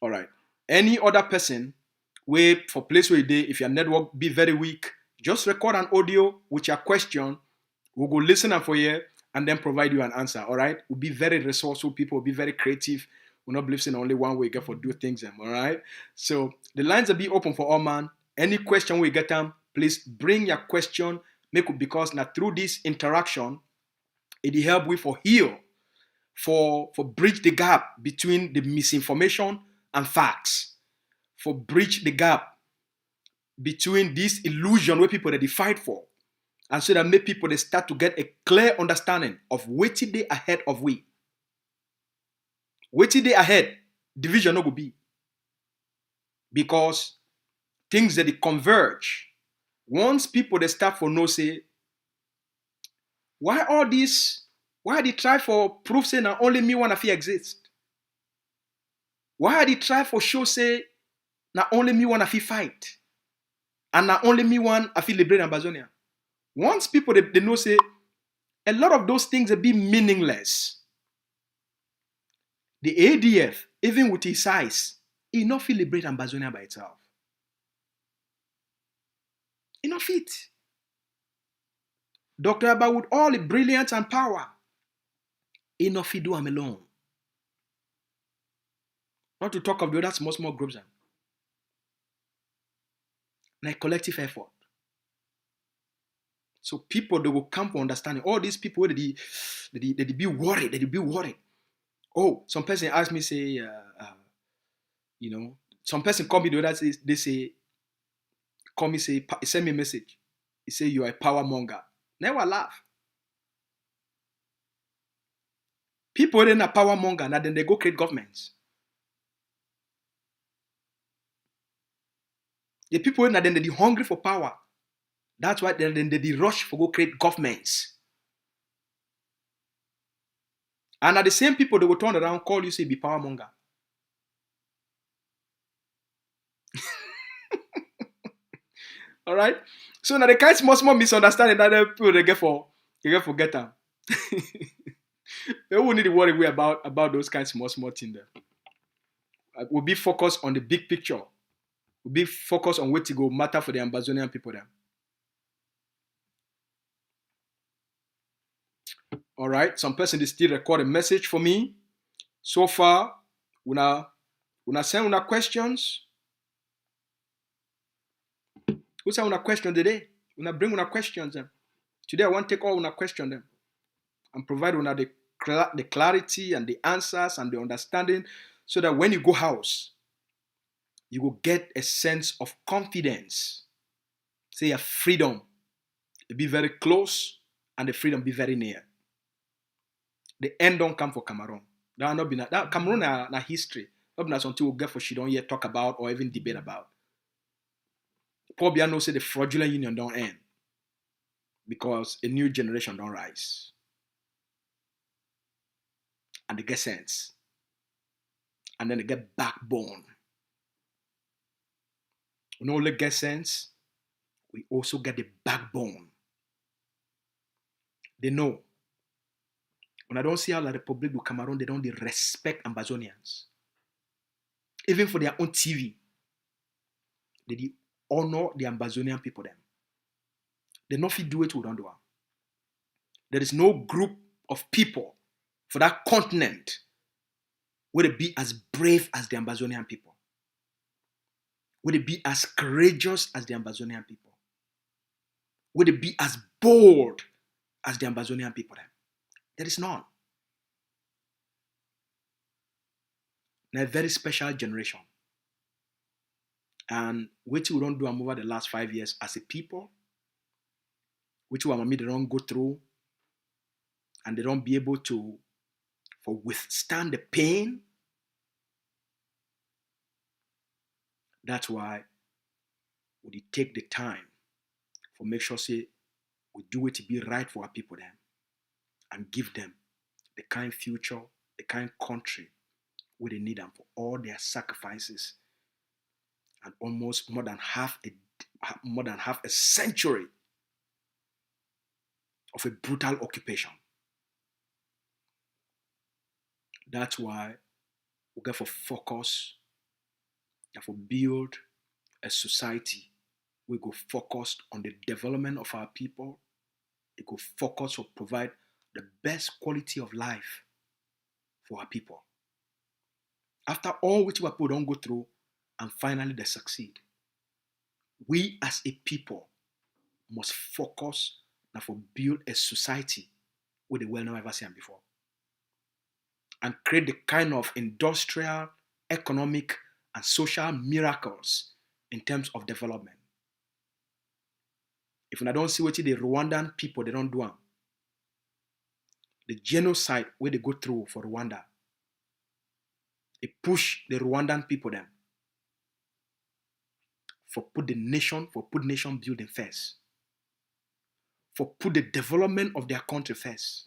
[SPEAKER 1] all right. Any other person, wait for place where you day, if your network be very weak, just record an audio with your question. We'll go listen and for you and then provide you an answer. All right. We'll be very resourceful people, we'll be very creative. We're not believing in only one way you get for do things them. All right. So the lines will be open for all man. Any question we get them, please bring your question. Make it because now through this interaction, it help we for heal, for bridge the gap between the misinformation and facts, for bridge the gap between this illusion where people that they fight for, and so that make people they start to get a clear understanding of what they ahead of we. What day ahead, division no go be. Because things that they converge. Once people they start for no say, why all this? Why they try for proof say now only me one of you exist? Why they try for show say now only me one of you fight? And now only me one of you liberate Ambazonian. Once people they know say a lot of those things will be meaningless. The ADF, even with his size, he not feel liberate Ambazonia by itself. He not fit. Dr. Abba with all the brilliance and power, he not fit do him alone. Not to talk of the other small groups. Like collective effort. So people they will come for understanding. All these people they be worried. They be worried. Oh, some person asked me, say, some person call me the other day, they say, call me, say, send me a message. he say you are a power monger. Never laugh. People in a power monger, and then they go create governments. The people in then they hungry for power. That's why then they rush for go create governments. And are the same people that will turn around, call you, say be power monger. All right. So now the kind small misunderstanding that people they get forget them. They won't need to worry about those kinds small things there. We'll be focused on the big picture. We'll be focused on what to go matter for the Ambazonian people there. All right. Some person is still record a message for me. So far, una send una questions. Who send una question today? Una bring una questions them. Today I want to take all una question them and provide una the clarity and the answers and the understanding, so that when you go house, you will get a sense of confidence. Say a freedom. It be very close and the freedom be very near. The end don't come for Cameroon. That not be that Cameroon na history. Not be something we'll get for she don't yet talk about or even debate about. Paul Biano say the fraudulent union don't end because a new generation don't rise. And they get sense. And then they get backbone. We not only get sense, we also get the backbone. They know. When I don't see how La Republic of Cameroon, they don't respect Ambazonians. Even for their own TV, they honor the Ambazonian people them. They not fit do it with Rwanda. There is no group of people for that continent where they be as brave as the Ambazonian people. Where they be as courageous as the Ambazonian people. Where they be as bold as the Ambazonian people them. There is none. They're a very special generation. And which we don't do over the last 5 years as a people, which they don't go through, and they don't be able to withstand the pain. That's why we take the time for make sure say we do it to be right for our people then, and give them the kind future, the kind country where they need them for all their sacrifices and almost more than half a century of a brutal occupation. That's why we get for focus and for build a society. We go focused on the development of our people. We go focus to provide the best quality of life for our people. After all which our people don't go through, and finally they succeed. We as a people must focus and for build a society where the world never ever seen before. And create the kind of industrial, economic, and social miracles in terms of development. If I don't see what the Rwandan people, they don't do them. The genocide where they go through for Rwanda, it push the Rwandan people them for put nation building first, for put the development of their country first,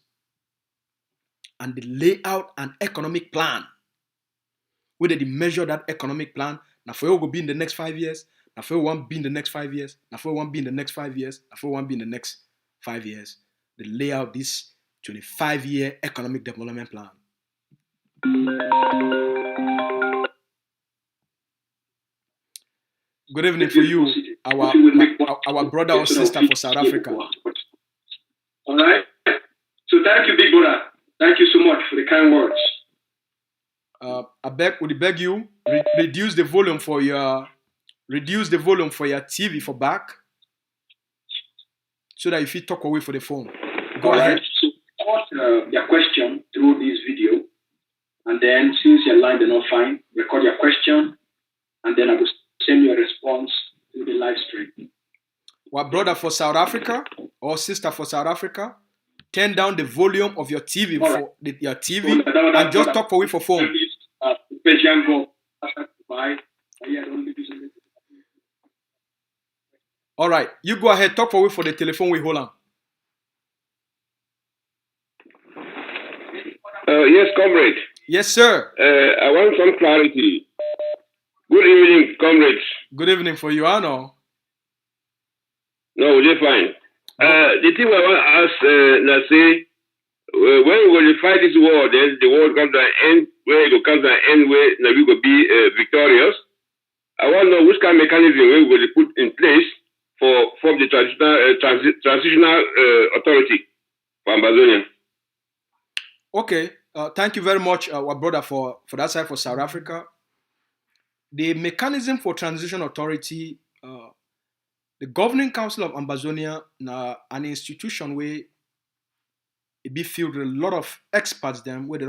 [SPEAKER 1] and they lay out an economic plan where they measure that economic plan. Now for you will be in the next 5 years. Now for one be in the next 5 years. Now for one be in the next 5 years. Now for one be in the next 5 years. They lay out this 25-year economic development plan. Good evening for you, our brother or sister for South Africa.
[SPEAKER 9] All right. So thank you, big brother. Thank you so much for the kind words.
[SPEAKER 1] I beg you, reduce the volume for your TV for back, so that if you talk away for the phone. Go ahead.
[SPEAKER 9] So record your question through this video, and then since your line is not fine, record your question, and then I will send you a response to the live stream.
[SPEAKER 1] what brother for South Africa or sister for South Africa, turn down the volume of your TV your TV and just talk for we for phone. All right, you go ahead, talk for we for the telephone we hold on.
[SPEAKER 10] Yes, comrade.
[SPEAKER 1] Yes, sir.
[SPEAKER 10] I want some clarity. Good evening, comrades.
[SPEAKER 1] Good evening for you, I know.
[SPEAKER 10] No, we're fine. The thing I want to ask, say, when we will fight this war, then the war comes to an end, where it will come to an end where we will be victorious. I want to know which kind of mechanism we will put in place for the transitional authority for Ambazonia.
[SPEAKER 1] Okay. Thank you very much, our brother, for that side for South Africa. The mechanism for transition authority, the Governing Council of Ambazonia, an institution where it be filled with a lot of experts them where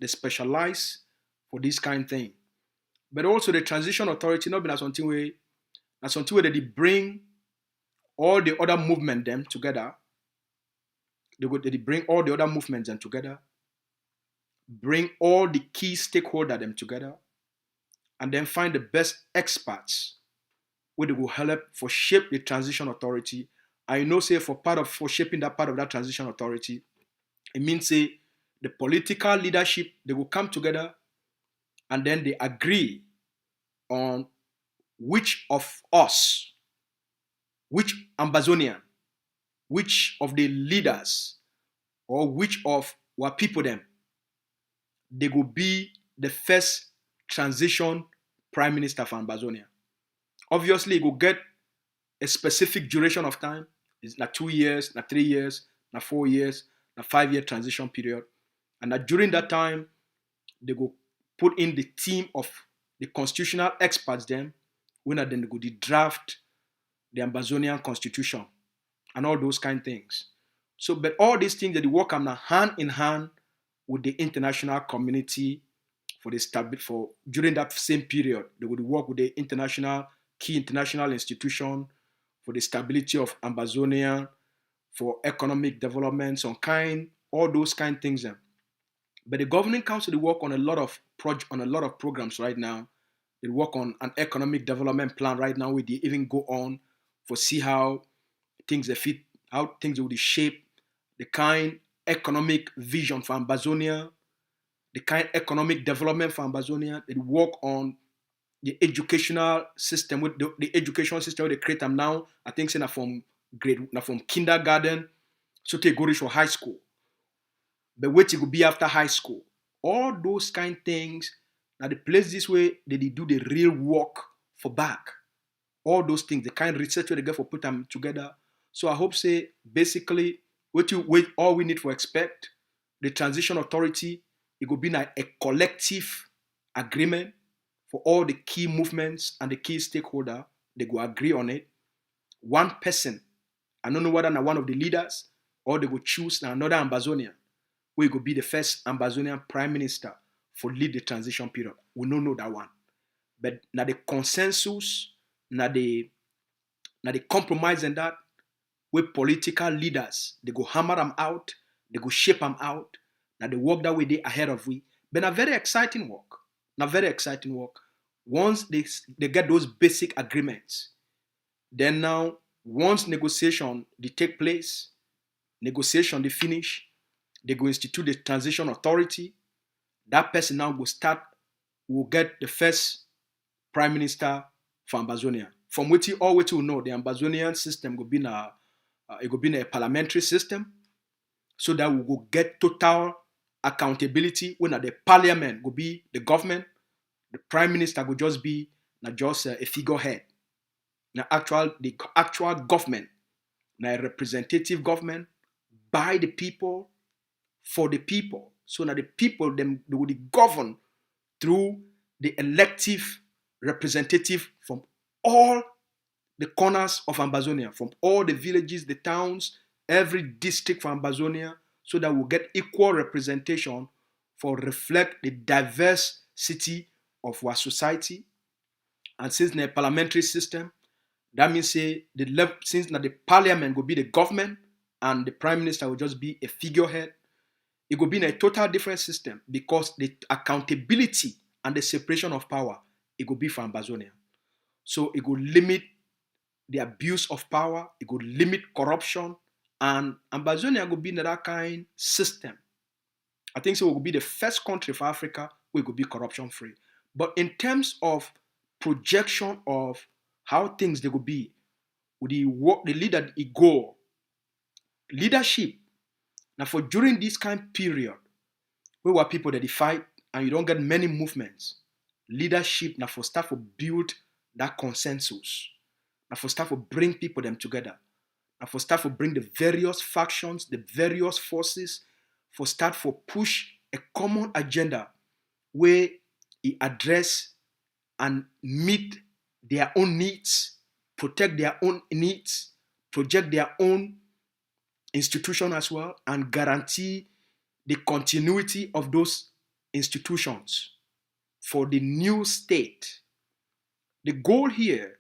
[SPEAKER 1] they specialize for this kind of thing. But also the transition authority not been something where they bring all the other movement them together. They bring all the other movements them together. Bring all the key stakeholders them together, and then find the best experts where they will help for shape the transition authority. I know say for shaping that part of that transition authority, it means say the political leadership, they will come together and then they agree on which of us, which Ambazonian, which of the leaders, or which of our people them, they will be the first transition prime minister for Ambazonia. Obviously, it will get a specific duration of time. It's not 2 years, not 3 years, not 4 years, not 5-year transition period. And that during that time, they will put in the team of the constitutional experts then, when then they go draft the Ambazonian constitution and all those kind of things. So, but all these things that they work on hand in hand with the international community for during that same period. They would work with the key international institution for the stability of Ambazonia, for economic development, all those kind of things. But the Governing Council, they work on a lot of programs right now. They work on an economic development plan right now where they even go on for see how things fit, how things will shape the kind economic vision for Ambazonia, the kind economic development for Ambazonia. They work on the educational system, with the education system they create them now. I think say from kindergarten, so they go to high school. But what it will be after high school. All those kind of things. Now the place this way they do the real work for back. All those things, the kind of research where they get for put them together. So I hope say basically all we need to expect, the transition authority, it will be like a collective agreement for all the key movements and the key stakeholder. They go agree on it. One person, I don't know whether now one of the leaders, or they will choose another Ambazonian, where it will be the first Ambazonian prime minister for lead the transition period. We don't know that one. But now the consensus, now the compromise in that, where political leaders, they go hammer them out, they go shape them out, now they work that way they ahead of we. But a very exciting work. Once they get those basic agreements, then now, once negotiation they take place, negotiation they finish, they go institute the transition authority, that person now will get the first prime minister for Ambazonia. From which you always will know the Ambazonian system will be a parliamentary system, so that we will get total accountability when the parliament will be the government, the prime minister will just be not just a figurehead. The actual government, a representative government by the people, for the people. So now the people they will govern through the elective representative from all the corners of Ambazonia, from all the villages, the towns, every district from Ambazonia, so that we'll get equal representation for reflect the diversity of our society. And since in a parliamentary system, That means say the left, since now the parliament will be the government and the prime minister will just be a figurehead, it will be in a total different system because the accountability and the separation of power, it will be for Ambazonian. So it will limit the abuse of power, it will limit corruption, and Ambazonia will be in that kind system. I think so it will be the first country for Africa where it will be corruption free. But in terms of projection of how things they will be, with the leader, the goal, leadership. Now for during this kind period, where were people that they fight and you don't get many movements, leadership now for start to build that consensus. Now for start to bring people them together. Now for start to bring the various factions, the various forces, for start for push a common agenda where it address and meet their own needs, protect their own needs, project their own institution as well, and guarantee the continuity of those institutions for the new state. The goal here,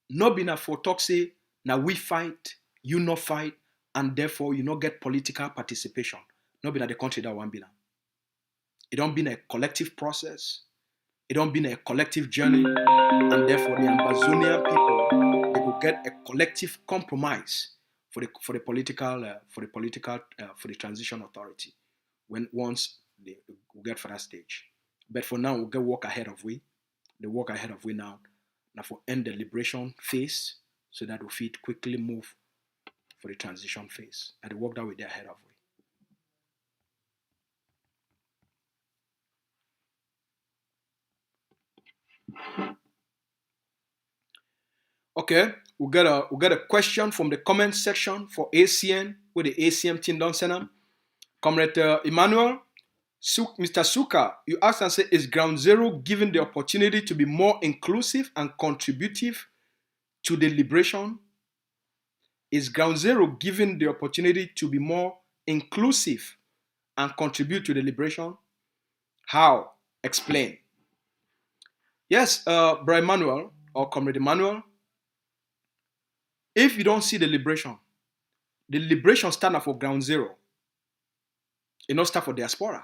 [SPEAKER 1] not being for talk say, now we fight, you not fight, and therefore you not get political participation. Not being the country that one be now. It don't be a collective process. It don't be a collective journey, and therefore the Ambazonian people they will get a collective compromise for the transition authority once they will get for that stage. But for now, we'll get work ahead of we. The work ahead of we now for end the liberation phase, so that we fit quickly move for the transition phase. And the work that we did ahead of we. Okay, we'll get a question from the comment section for ACN, where the ACM team don't send them. Comrade Emmanuel, Mr. Suka, you asked and said, is Ground Zero given the opportunity to be more inclusive and contributive to the liberation? Is Ground Zero given the opportunity to be more inclusive and contribute to the liberation? How? Explain. Yes, Bro Emmanuel, or Comrade Emmanuel, if you don't see the liberation stand for Ground Zero. It not start for diaspora.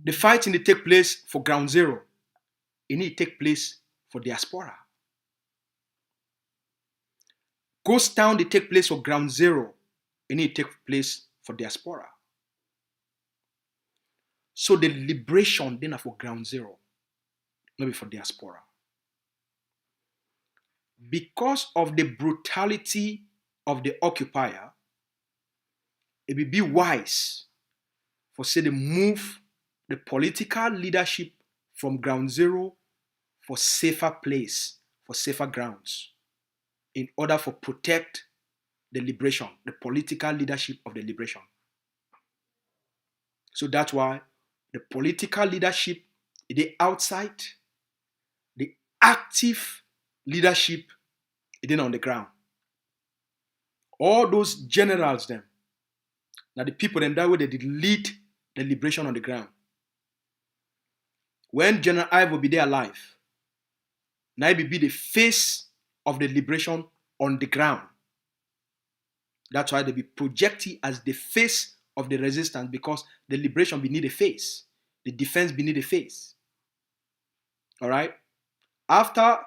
[SPEAKER 1] The fighting that take place for Ground Zero, it need to take place for diaspora. Ghost Town they take place for Ground Zero, it need to take place for diaspora. So the liberation then are for Ground Zero, not be for diaspora. Because of the brutality of the occupier, it will be wise for say they move the political leadership from Ground Zero for safer place, for safer grounds, in order for protect the liberation, the political leadership of the liberation. So that's why the political leadership is outside, the active leadership is on the ground. All those generals them, now the people them that way they did lead the liberation on the ground. When General Ive will be there alive, now he will be the face of the liberation on the ground. That's why they be projected as the face of the resistance, because the liberation be need a face, the defense be need a face. All right. After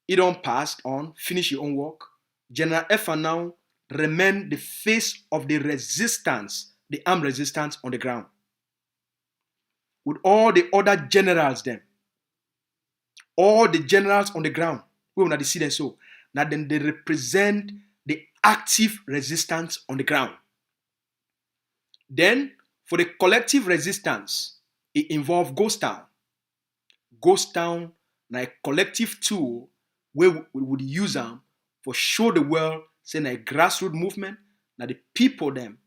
[SPEAKER 1] it on passed on, finish your own work, General Efa now remain the face of the resistance, the armed resistance on the ground. With all the other generals then, all the generals on the ground, we will not see them so. Now then they represent the active resistance on the ground. Then for the collective resistance, it involves Ghost Town. Ghost Town, now a collective tool where we would use them for show the world, say a grassroots movement, now the people them,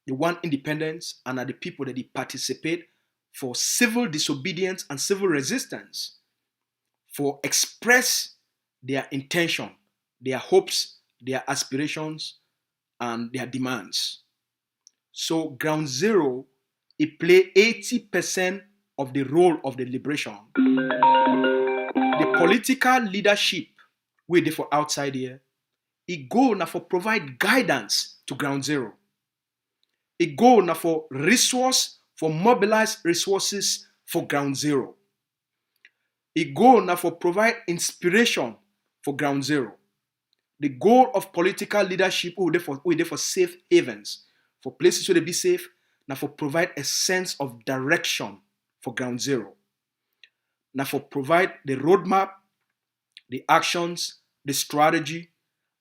[SPEAKER 1] they want independence, and are the people that they participate for civil disobedience and civil resistance, for express their intention, their hopes, their aspirations, and their demands. So Ground Zero, it play 80% of the role of the liberation. The political leadership we dey for outside here, it go na for provide guidance to ground zero. It go na for mobilize resources for ground zero. It go na for provide inspiration for ground zero. The goal of political leadership we dey for safe havens, for places where they be safe, na for provide a sense of direction for ground zero. Na for provide the roadmap, the actions, the strategy,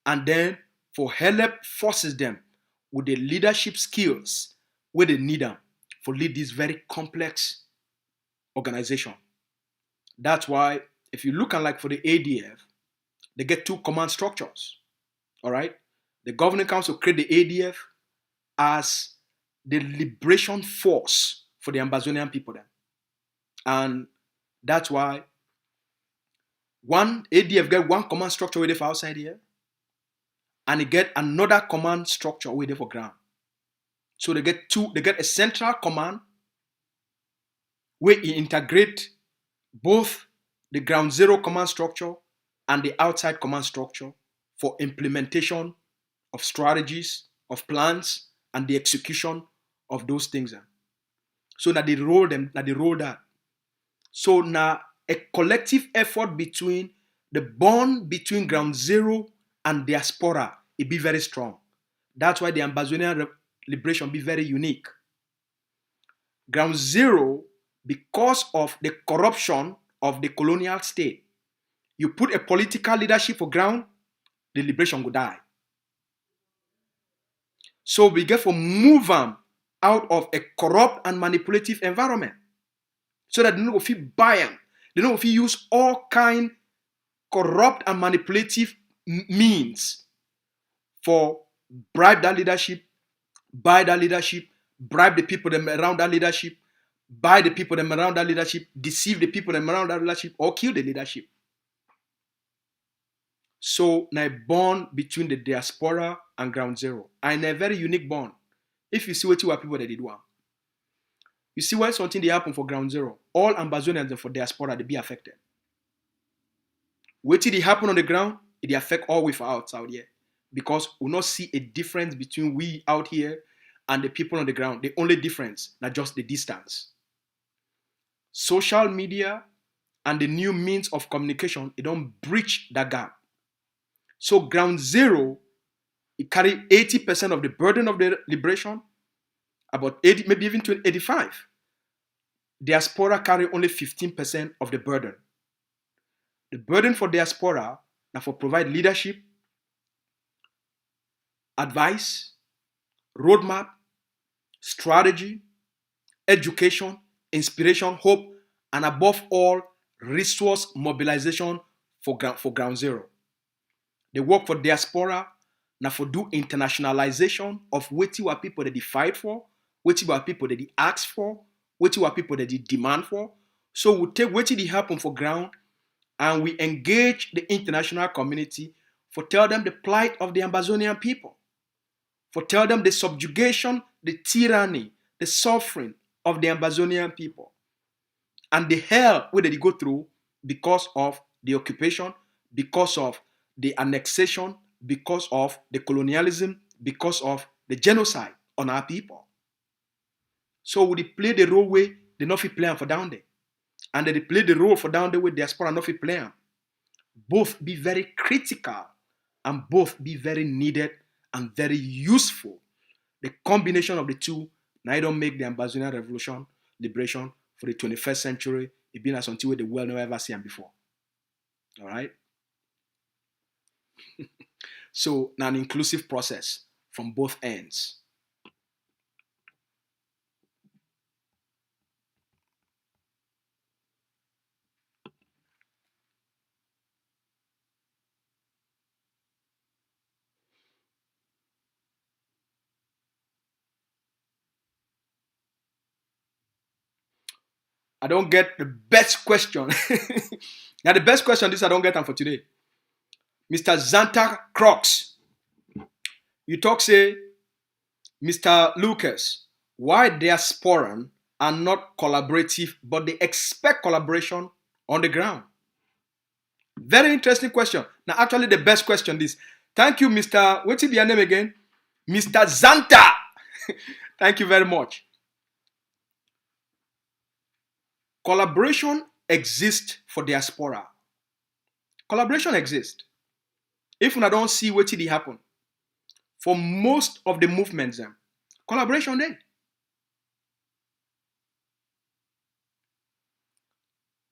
[SPEAKER 1] and then for help forces them with the leadership skills where they need them for lead this very complex organization. That's why if you look at like for the ADF, they get two command structures. All right, the governing council create the ADF as the liberation force for the Ambazonian people then, and that's why one ADF get one command structure where they for outside here, and they get another command structure where they for ground. So they get a central command where it integrate both the ground zero command structure and the outside command structure for implementation of strategies, of plans, and the execution of those things. So now they roll that. So now a collective effort between the bond between ground zero and diaspora, it be very strong. That's why the Ambazonian liberation be very unique. Ground zero, because of the corruption of the colonial state, you put a political leadership for ground, the liberation will die. So we get to move them out of a corrupt and manipulative environment, so that they don't feel buy them. They don't feel use all kind corrupt and manipulative means for bribe that leadership, buy that leadership, bribe the people them around that leadership, buy the people them around that leadership, deceive the people them around that leadership, or kill the leadership. So now a bond between the diaspora and ground zero, and a very unique bond. If you see what you are people that did one, you see why something they happen for ground zero, all Ambazonians and for diaspora they be affected. What did it happen on the ground? It affect all we for out here, because we not see a difference between we out here and the people on the ground. The only difference, not just the distance. Social media and the new means of communication, it don't breach that gap. So ground zero, it carry 80% of the burden of the liberation, about 80, maybe even to 85. Diaspora carry only 15% of the burden. The burden for diaspora now for provide leadership, advice, roadmap, strategy, education, inspiration, hope, and above all, resource mobilization for ground zero. They work for diaspora now for do internationalization of what people that they fight for, what people that they ask for, what people that they demand for. So we take what they happen for ground and we engage the international community for tell them the plight of the Ambazonian people, for tell them the subjugation, the tyranny, the suffering of the Ambazonian people, and the hell where they go through because of the occupation, because of the annexation, because of the colonialism, because of the genocide on our people. So we play the role where they not fit play for down there, and they play the role for down there where diaspora not fit play. Both be very critical and both be very needed and very useful. The combination of the two now don't make the Ambazonian revolution, liberation for the 21st century. It been as until the world never ever seen before. All right. So now an inclusive process from both ends. I don't get the best question. Now the best question, this I don't get them for today. Mr. Zanta Crocs. You talk say, Mr. Lucas, why diasporan are not collaborative, but they expect collaboration on the ground? Very interesting question. Now, actually, the best question is. Thank you, Mr. What's your name again? Mr. Zanta. Thank you very much. Collaboration exists for diaspora. Collaboration exists. If we don't see what did happen, for most of the movements, collaboration there.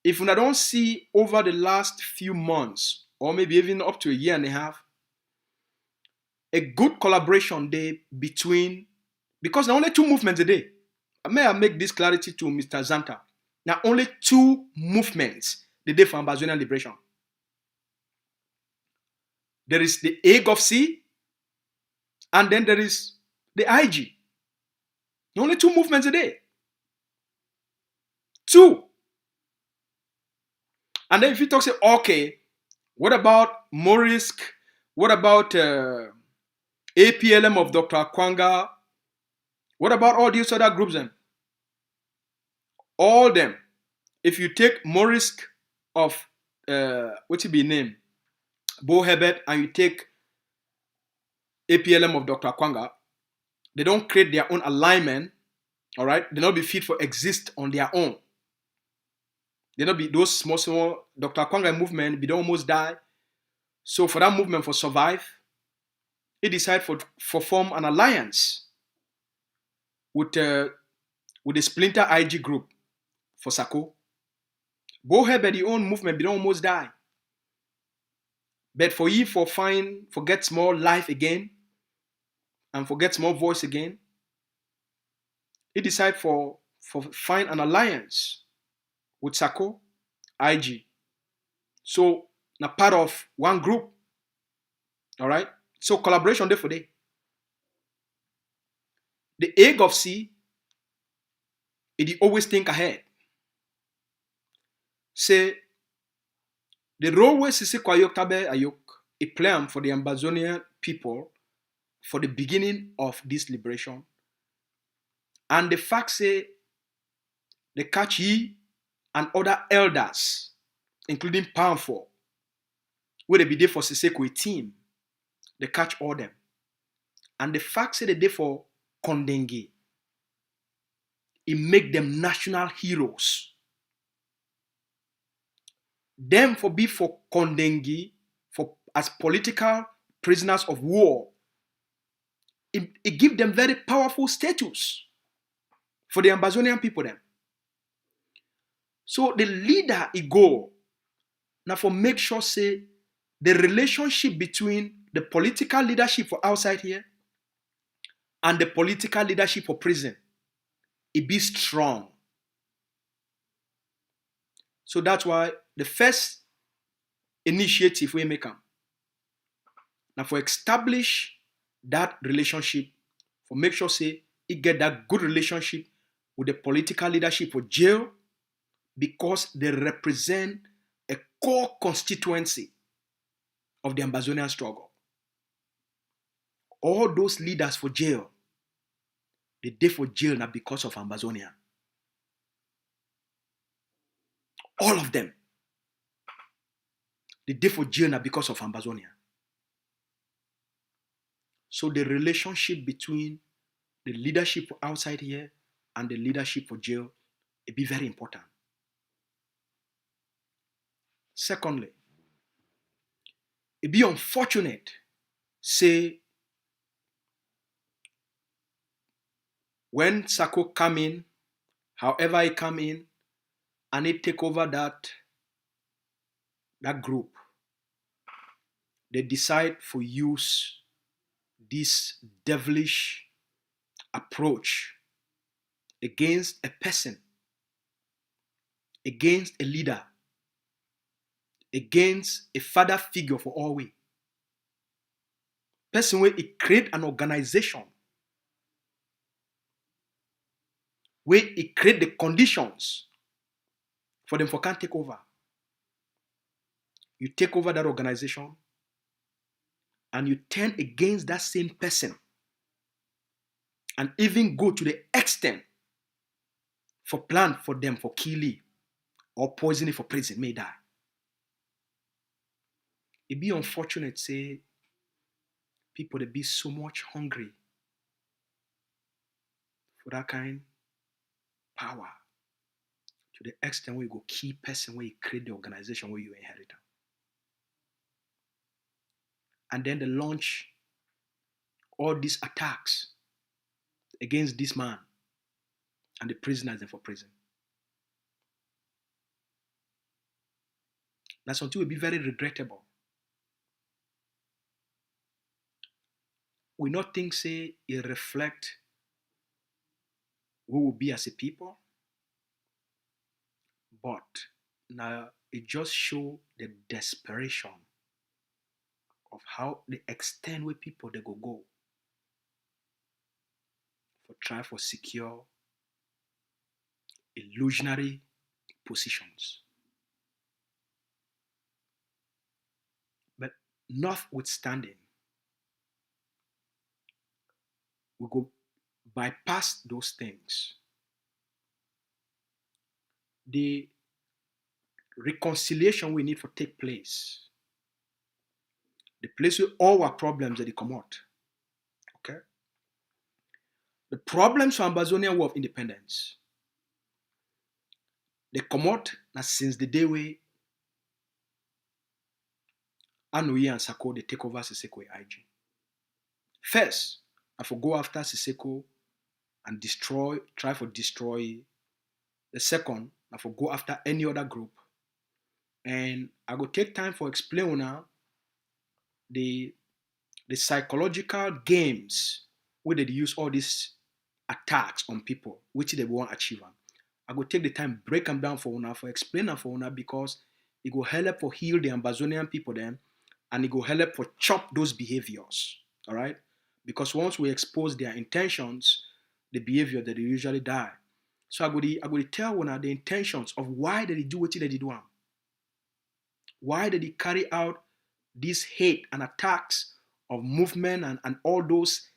[SPEAKER 1] If we don't see over the last few months, or maybe even up to a year and a half, a good collaboration there between, because there are only two movements a day. May I make this clarity to Mr. Zanta? There are only two movements the day for Ambazonian liberation. There is the AGOFC, and then there is the IG. There are only two movements a day. Two. And then if you talk, say, okay, what about Morisk? What about APLM of Dr. Akwanga? What about all these other groups then? All them. If you take Morisk of, what's it be named? Bo Herbert, and you take APLM of Dr. Akwanga, they don't create their own alignment, all right? They not be fit for exist on their own. They not be those small, Dr. Akwanga movement, they don't almost die. So for that movement for survive, he decided for form an alliance with the splinter IG group for Sako. Bo Herbert, the own movement, they don't almost die. But for you, for get small life again, and forget small voice again, he decided for find an alliance with Sako, IG. So now part of one group. All right. So collaboration there for day. The AGOFC, it always think ahead. Say the role where Sisi Kwayok Tabe Ayok, a plan for the Ambazonian people for the beginning of this liberation. And the fact say they catch ye and other elders, including Powerful, where they be there for Siseko a team, they catch all them. And the fact say they there for Kondenge, it make them national heroes. Them for be for Kondenge, for as political prisoners of war, it give them very powerful status for the Ambazonian people then. So the leader it go now for make sure say the relationship between the political leadership for outside here and the political leadership for prison, it be strong. So that's why the first initiative we make now for establish that relationship, for make sure say it get that good relationship with the political leadership for jail, because they represent a core constituency of the Ambazonian struggle. All those leaders for jail, they did for jail now because of Ambazonia. All of them. They did for jail now because of Ambazonia. So the relationship between the leadership outside here and the leadership for jail, it be very important. Secondly, it be unfortunate, say, when Sako come in, however he come in, and he take over that group, they decide for use this devilish approach against a person, against a leader, against a father figure for all we. Person where it create an organization where it create the conditions for them for can't take over. You take over that organization and you turn against that same person and even go to the extent for plan for them for killing or poisoning for prison may die. it be unfortunate, say, people they be so much hungry for that kind power to the extent where you go key person where you create the organization where you inherit. And then they launch all these attacks against this man and the prisoners for prison. That's something will be very regrettable. We not think, say, it reflect who will be as a people, but now it just show the desperation of how the extent where people they go for try for secure illusionary positions. But notwithstanding, we go bypass those things. The reconciliation we need for take place. The place where all our problems that they come out. Okay? The problems for Ambazonian War of Independence, they come out since the day where Anoye and Sako they take over Siseko IG. First, I for go after Siseko and try for destroy. The second, I for go after any other group. And I go take time for explain now the psychological games where they use all these attacks on people, which they want to achieve. I go take the time, break them down for una, for explain them for una, because it go help for heal the Ambazonian people then, and it go help for chop those behaviors. All right? Because once we expose their intentions, the behavior that they usually die. So I go tell una the intentions of why did they do what they did one. Why did they carry out these hate and attacks of movement and all those,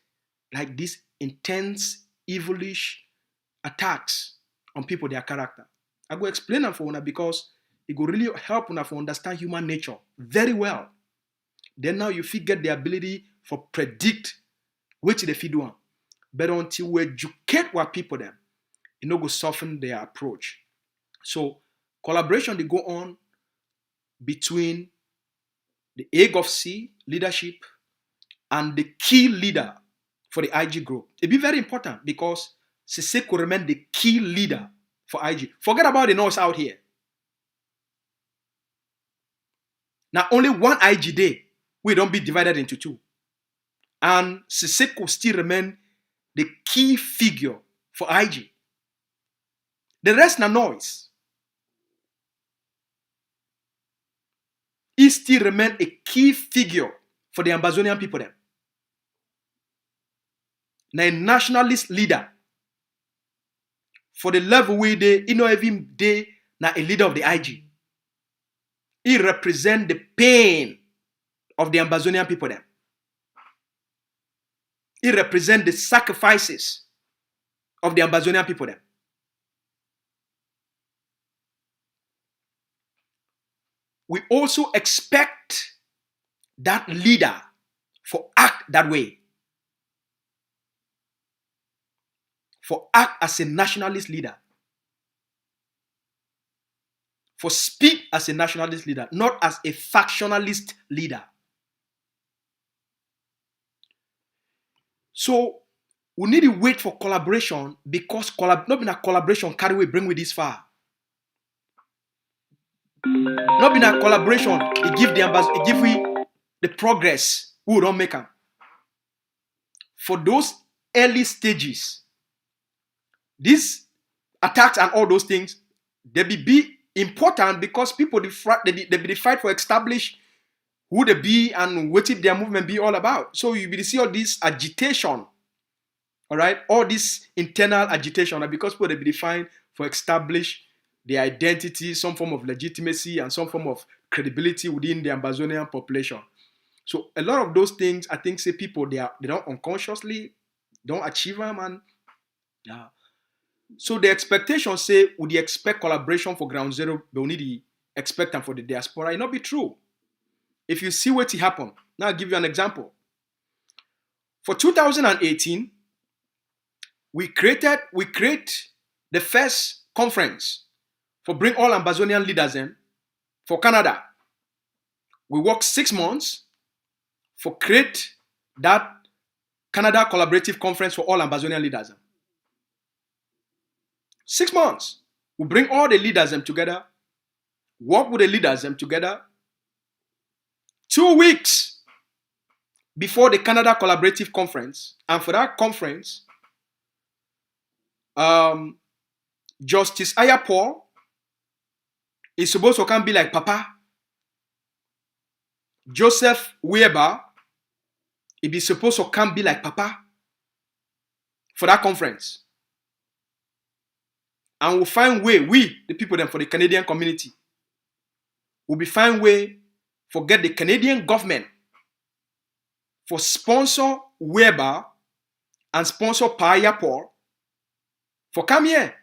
[SPEAKER 1] like these intense, evilish attacks on people, their character. I go explain them for una because it will really help una for understand human nature very well. Then now you get the ability for predict which they feed one. But until we educate what people them, it no go soften their approach. So collaboration they go on between the AGOFC leadership and the key leader for the IG group. It be very important because Siseko remain the key leader for IG. Forget about the noise out here. Now only one IG day, we don't be divided into two. And Siseko still remain the key figure for IG. The rest na noise. He still remain a key figure for the Ambazonian people then. Now a nationalist leader for the level where they, you know, even they now a leader of the IG. He represent the pain of the Ambazonian people then. He represent the sacrifices of the Ambazonian people then. We also expect that leader for act that way. For act as a nationalist leader. For speak as a nationalist leader, not as a factionalist leader. So we need to wait for collaboration because not been a collaboration carry we bring we this far. Not been a collaboration, it give we the progress we don't make them. For those early stages, these attacks and all those things, they be important because people they fight for establish who they be and what if their movement be all about. So you will see all this agitation, all right, all this internal agitation, because people they be defined for establish their identity, some form of legitimacy, and some form of credibility within the Ambazonian population. So a lot of those things, I think, say people they don't unconsciously don't achieve them, and yeah. So the expectation say, would you expect collaboration for Ground Zero? But we need to expect them for the diaspora. It not be true. if you see what happened, now I'll give you an example. For 2018, we create the first conference for bring all Ambazonian leaders in for Canada. We work 6 months for create that Canada collaborative conference for all Ambazonian leaders. 6 months. We bring all the leaders together, work with the leaders together. 2 weeks before the Canada collaborative conference, and for that conference, Justice Aya Paul is supposed to come be like Papa. Joseph Weber, he be supposed to come be like Papa for that conference. And we'll find way, we, the people then for the Canadian community, will be find way for get the Canadian government for sponsor Weber and sponsor Paya Paul for come here.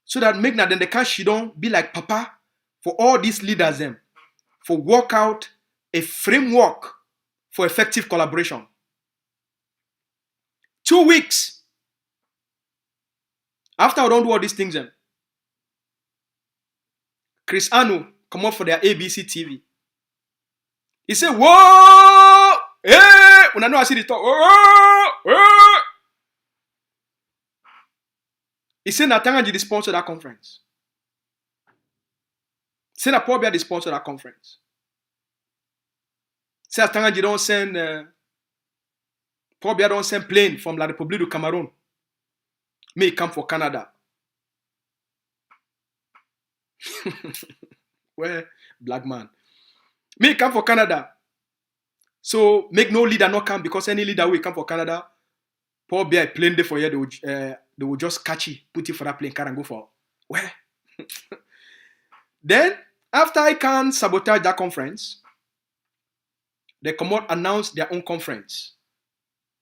[SPEAKER 1] So that make now then the can she don't be like Papa for all these leaders them for work out a framework for effective collaboration. 2 weeks after we don't do all these things, Chris Anu come up for their ABC TV. He said, "Whoa, hey!" When I know I see the talk, "Whoa!" He said, "Natangaji the sponsor that conference." He said, "Paul Bia the sponsor that conference." He said, "Natangaji don't send Paul Bia don't send plane from La République du Cameroun. May come for Canada." Where black man? May come for Canada. So make no leader not come because any leader will come for Canada. Paul Bia plane there for you. They will just catch it, put it for that plane car and go for where? Then after I can sabotage that conference, they come out announce their own conference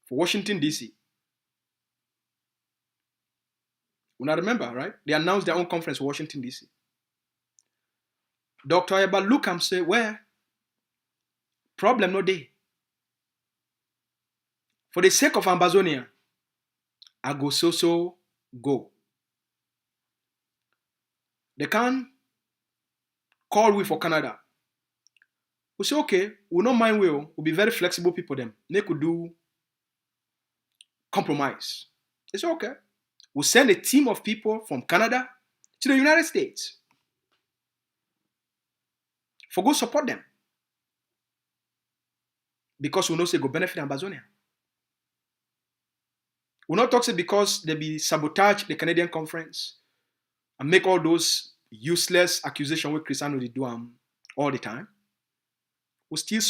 [SPEAKER 1] for Washington DC. When I remember, right? They announced their own conference for Washington DC. Dr. Eba look and say, "Where? Problem no day. For the sake of Ambazonia, I go so go." They can call we for Canada. We say, "Okay, we don't mind we'll be very flexible people them. They could do compromise." They say, "Okay. We'll send a team of people from Canada to the United States for go support them. Because we know say go benefit Ambazonia. We not talk say because they be sabotage the Canadian conference and make all those useless accusations with Cristiano they do all the time. We still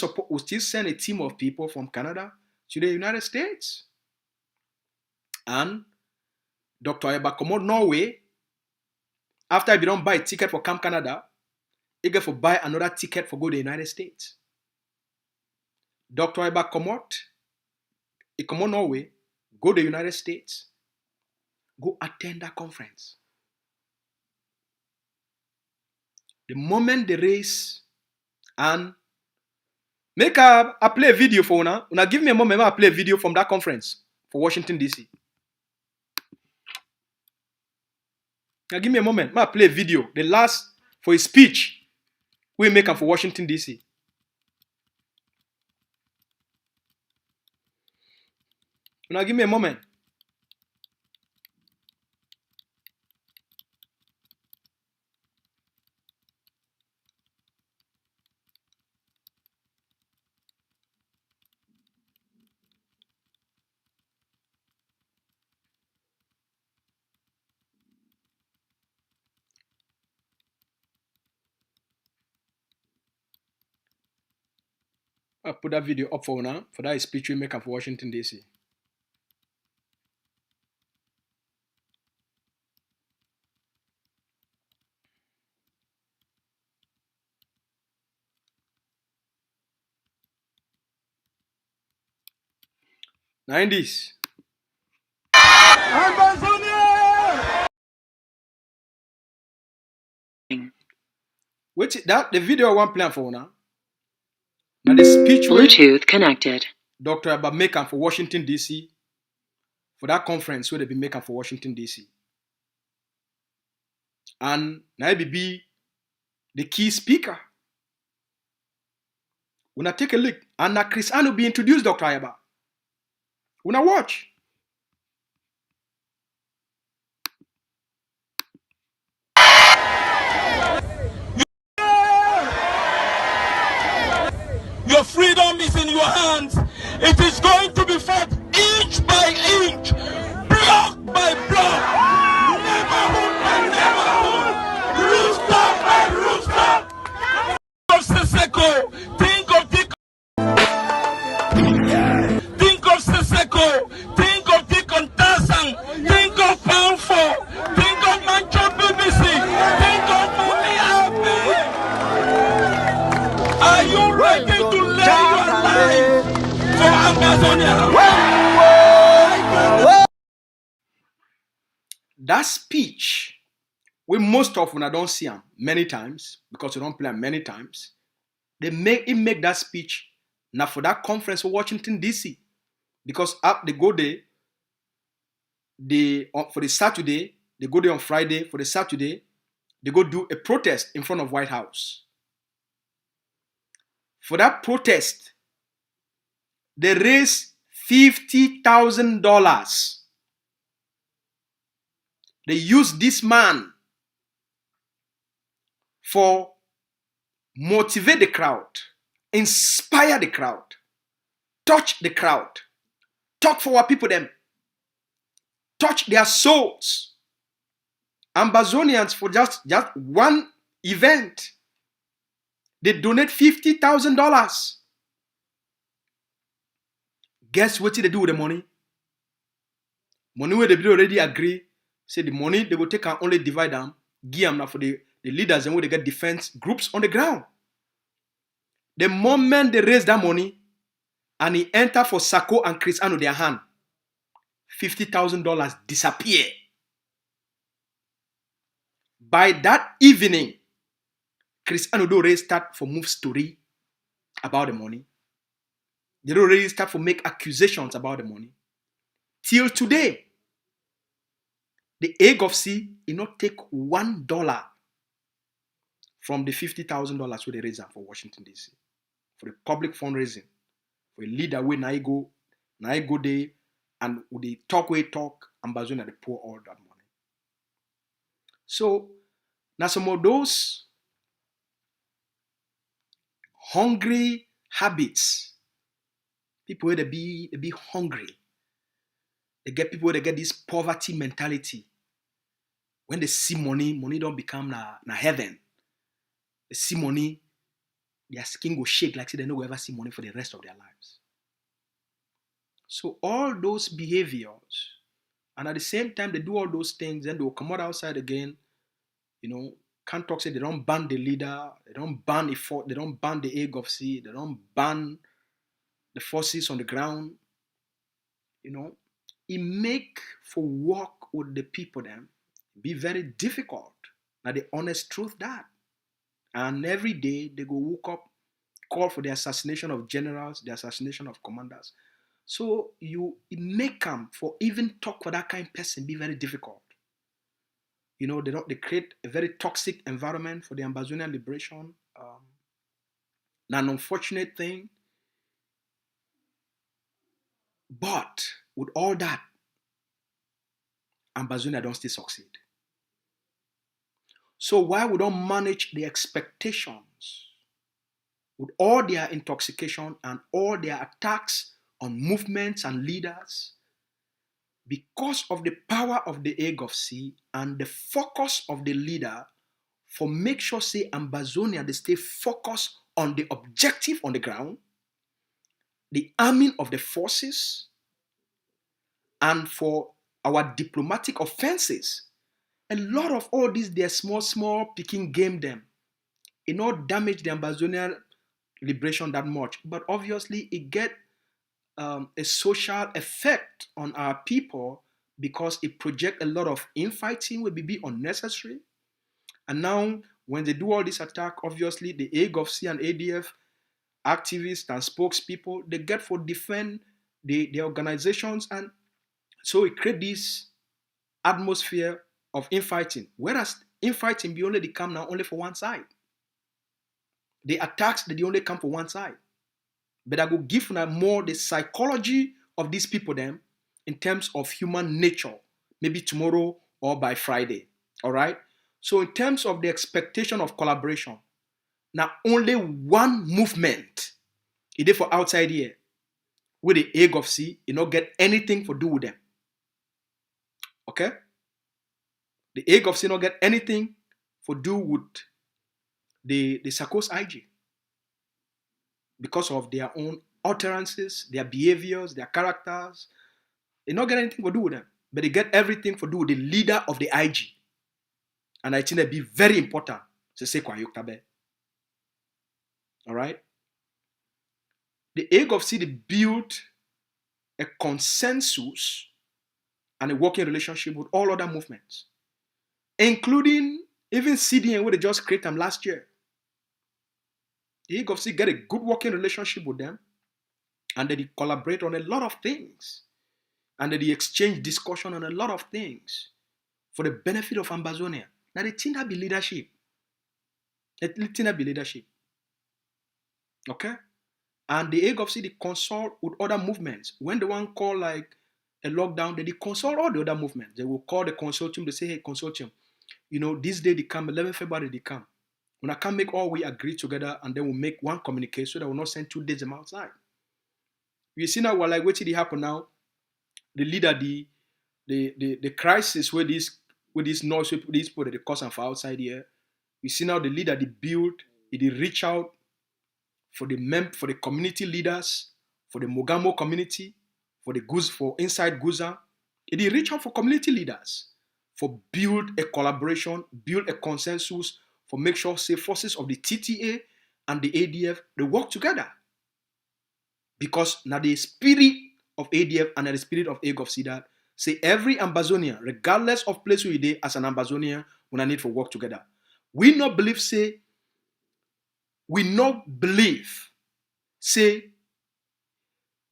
[SPEAKER 1] send a team of people from Canada to the United States. And Dr. Eba come out Norway. After he don't buy a ticket for Camp Canada, he get for buy another ticket for go to the United States. Dr. Eba come out, he come out Norway, go to the United States, go attend that conference. The moment the race and make I play a video for una. Una give me a moment, I play a video from that conference for Washington DC. Now give me a moment, I play a video. The last for his speech we make for Washington DC. Now give me a moment. I put that video up for now for that speech we make for Washington DC. Now in this.
[SPEAKER 11] Ambazonian!
[SPEAKER 1] Which that the video I want plan for now. Now the speech
[SPEAKER 11] Bluetooth connected.
[SPEAKER 1] Dr. Abba making for Washington DC for that conference where they be making for Washington DC. And now be the key speaker. When I take a look, and now Chris Ann will be introduced Dr. Ayaba. When I watch.
[SPEAKER 12] Your freedom is in your hands. It is going to be fought inch by inch, block by block, neighborhood by neighborhood, rooster by rooster. Of Seseko, think of Seseko, think of Deacon Tasang, think of Falco, think of Mancho BBC, think of Mami Abe. Are you ready to lay your life for Ambazonian?
[SPEAKER 1] That speech, we most often I don't see him many times because we don't play him many times. They make that speech now for that conference for Washington DC because up they go there. For the Saturday they go there on Friday. For the Saturday they go do a protest in front of White House. For that protest, they raised $50,000. They used this man for motivate the crowd, inspire the crowd, touch the crowd, talk for our people them, touch their souls. Ambazonians for just one event, they donate $50,000. Guess what they do with the money? Money where they already agree. Say the money they will take and only divide them, give them now for the leaders and where they get defense groups on the ground. The moment they raise that money and he enter for Sako and Chris Ano their hand, $50,000 disappear. By that evening, Chris Ano already start for move story about the money. They already start for make accusations about the money. Till today, the egg of C did not take $1 from the $50,000 where they raise for Washington DC for the public fundraising for a leader where now go there and with the talk Ambazonian they pour all that money. So now some of those hungry habits, people where they be hungry. They get people where they get this poverty mentality. When they see money don't become na heaven. They see money, their skin go shake like they don't ever see money for the rest of their lives. So all those behaviors, and at the same time they do all those things, then they will come out outside again. Can't talk say they don't ban the leader, they don't ban the fort, they don't ban the egg of sea, they don't ban the forces on the ground. It make for work with the people them be very difficult. Now the honest truth that. And every day they go woke up, call for the assassination of generals, the assassination of commanders. So it make them for even talk for that kind of person be very difficult. They create a very toxic environment for the Ambazonian liberation. Now an unfortunate thing. But with all that, Ambazonia don't still succeed. So why we don't manage the expectations with all their intoxication and all their attacks on movements and leaders? Because of the power of the egg of sea and the focus of the leader for make sure say Ambazonia they stay focused on the objective on the ground, the arming of the forces, and for our diplomatic offenses. A lot of all these, they're small picking game them. It not damage the Ambazonian liberation that much, but obviously it get a social effect on our people because it project a lot of infighting will be unnecessary. And now when they do all this attack, obviously the AGOVC and ADF activists and spokespeople, they get for defend the organizations, and so it creates this atmosphere of infighting. Whereas infighting be only they come now only for one side. The attacks they only come for one side. But I will give now more the psychology of these people them in terms of human nature, maybe tomorrow or by Friday. All right. So in terms of the expectation of collaboration, now only one movement is there for outside here with the AGOVC, you not get anything for do with them. Okay? The AGOVC not get anything for do with the Sarko's IG because of their own utterances, their behaviors, their characters. They not get anything for do with them, but they get everything for do with the leader of the IG. And I think that'd be very important to say kwa yoktabe. All right? The AGOVC, they built a consensus and a working relationship with all other movements, including even CDN, where they just created them last year. The AGOVC get a good working relationship with them, and they collaborate on a lot of things, and they exchange discussion on a lot of things for the benefit of Ambazonian. Now they think that be leadership. They think that be leadership. Okay? And the AGOVC, they consult with other movements. When the one call like a lockdown, they consult all the other movements. They will call the consortium, they say, hey, consortium, you know, this day they come, 11 February they come. When I can make all we agree together, and then we'll make one communique so that we'll not send 2 days them outside. You see now, what like what did happen now? The leader, the crisis where this noise, with these people that they cause and for outside here. You see now the leader, they build, they reach out for the community leaders, for the Mogamo community, for inside Guza. They reach out for community leaders, for build a collaboration, build a consensus, for make sure say forces of the TTA and the ADF, they work together. Because now the spirit of ADF and the spirit of AGOVC that say every Ambazonian, regardless of place where you are as an Ambazonian, when I need for work together. We not believe say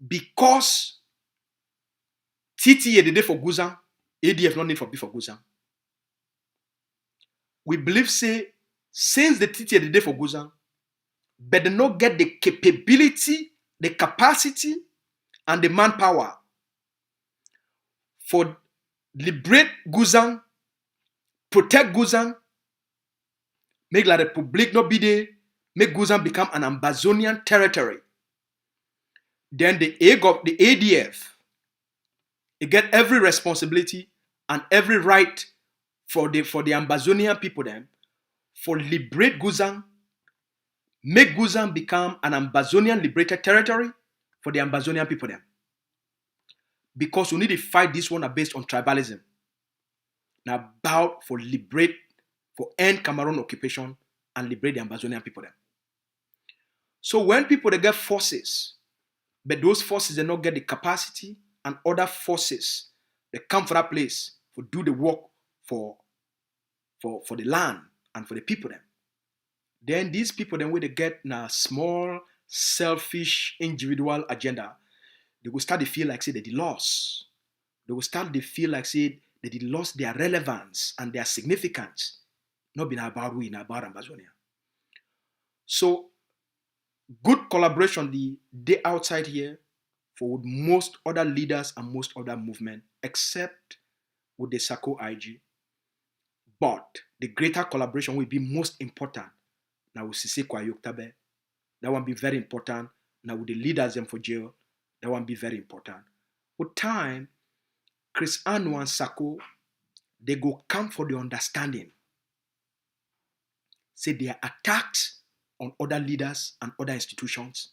[SPEAKER 1] because TTA the day for Guzan, ADF not need for be for Guzan. We believe say since the TTA the day for Guzan, but they not get the capability, the capacity, and the manpower for liberate Guzan, protect Guzan, make La Republique not be there, make Guzan become an Ambazonian territory. Then the ADF, they get every responsibility and every right for the Ambazonian people then, for liberate Guzan, make Guzan become an Ambazonian liberated territory for the Ambazonian people then. Because we need to fight this one based on tribalism. Now about for end Cameroon occupation and liberate the Ambazonian people then. So when people they get forces, but those forces they not get the capacity, and other forces they come for that place for do the work for the land and for the people then these people then when they get a small selfish individual agenda, they will start to feel like say they lost. They will start to feel like say they lost their relevance and their significance. Not being about we, not about Ambazonia. So good collaboration the outside here for most other leaders and most other movement, except with the Sarko IG. But the greater collaboration will be most important. Now with Sisekwa Yoktabe, that one be very important. Now with the leaders them for jail, that one be very important. With time, Chris Anu and Sarko, they go come for the understanding. Say they are attacks on other leaders and other institutions.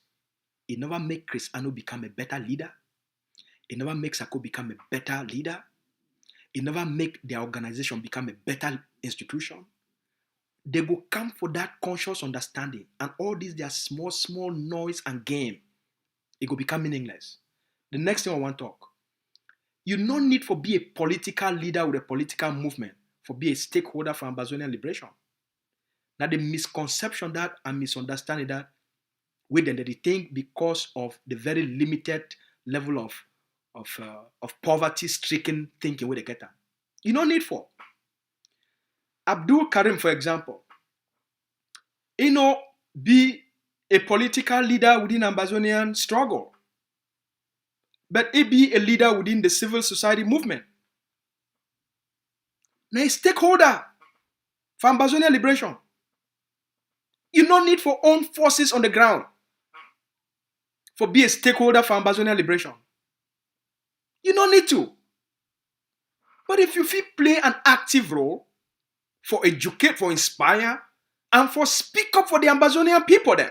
[SPEAKER 1] It never make Chris Anu become a better leader. It never makes Sarko become a better leader. It never make their organization become a better institution. They will come for that conscious understanding. And all these, their small noise and game, it will become meaningless. The next thing I want to talk. You no need for be a political leader with a political movement, for be a stakeholder for Ambazonian liberation. Now the misconception that and misunderstanding that with them that they think because of the very limited level of poverty-stricken thinking where they get that. You don't need for. Abdul Karim, for example, be a political leader within Ambazonian struggle, but he be a leader within the civil society movement. Now a stakeholder for Ambazonian liberation. You don't need for own forces on the ground for be a stakeholder for Ambazonian liberation. You don't need to. But if you feel play an active role for educate, for inspire, and for speak up for the Ambazonian people then,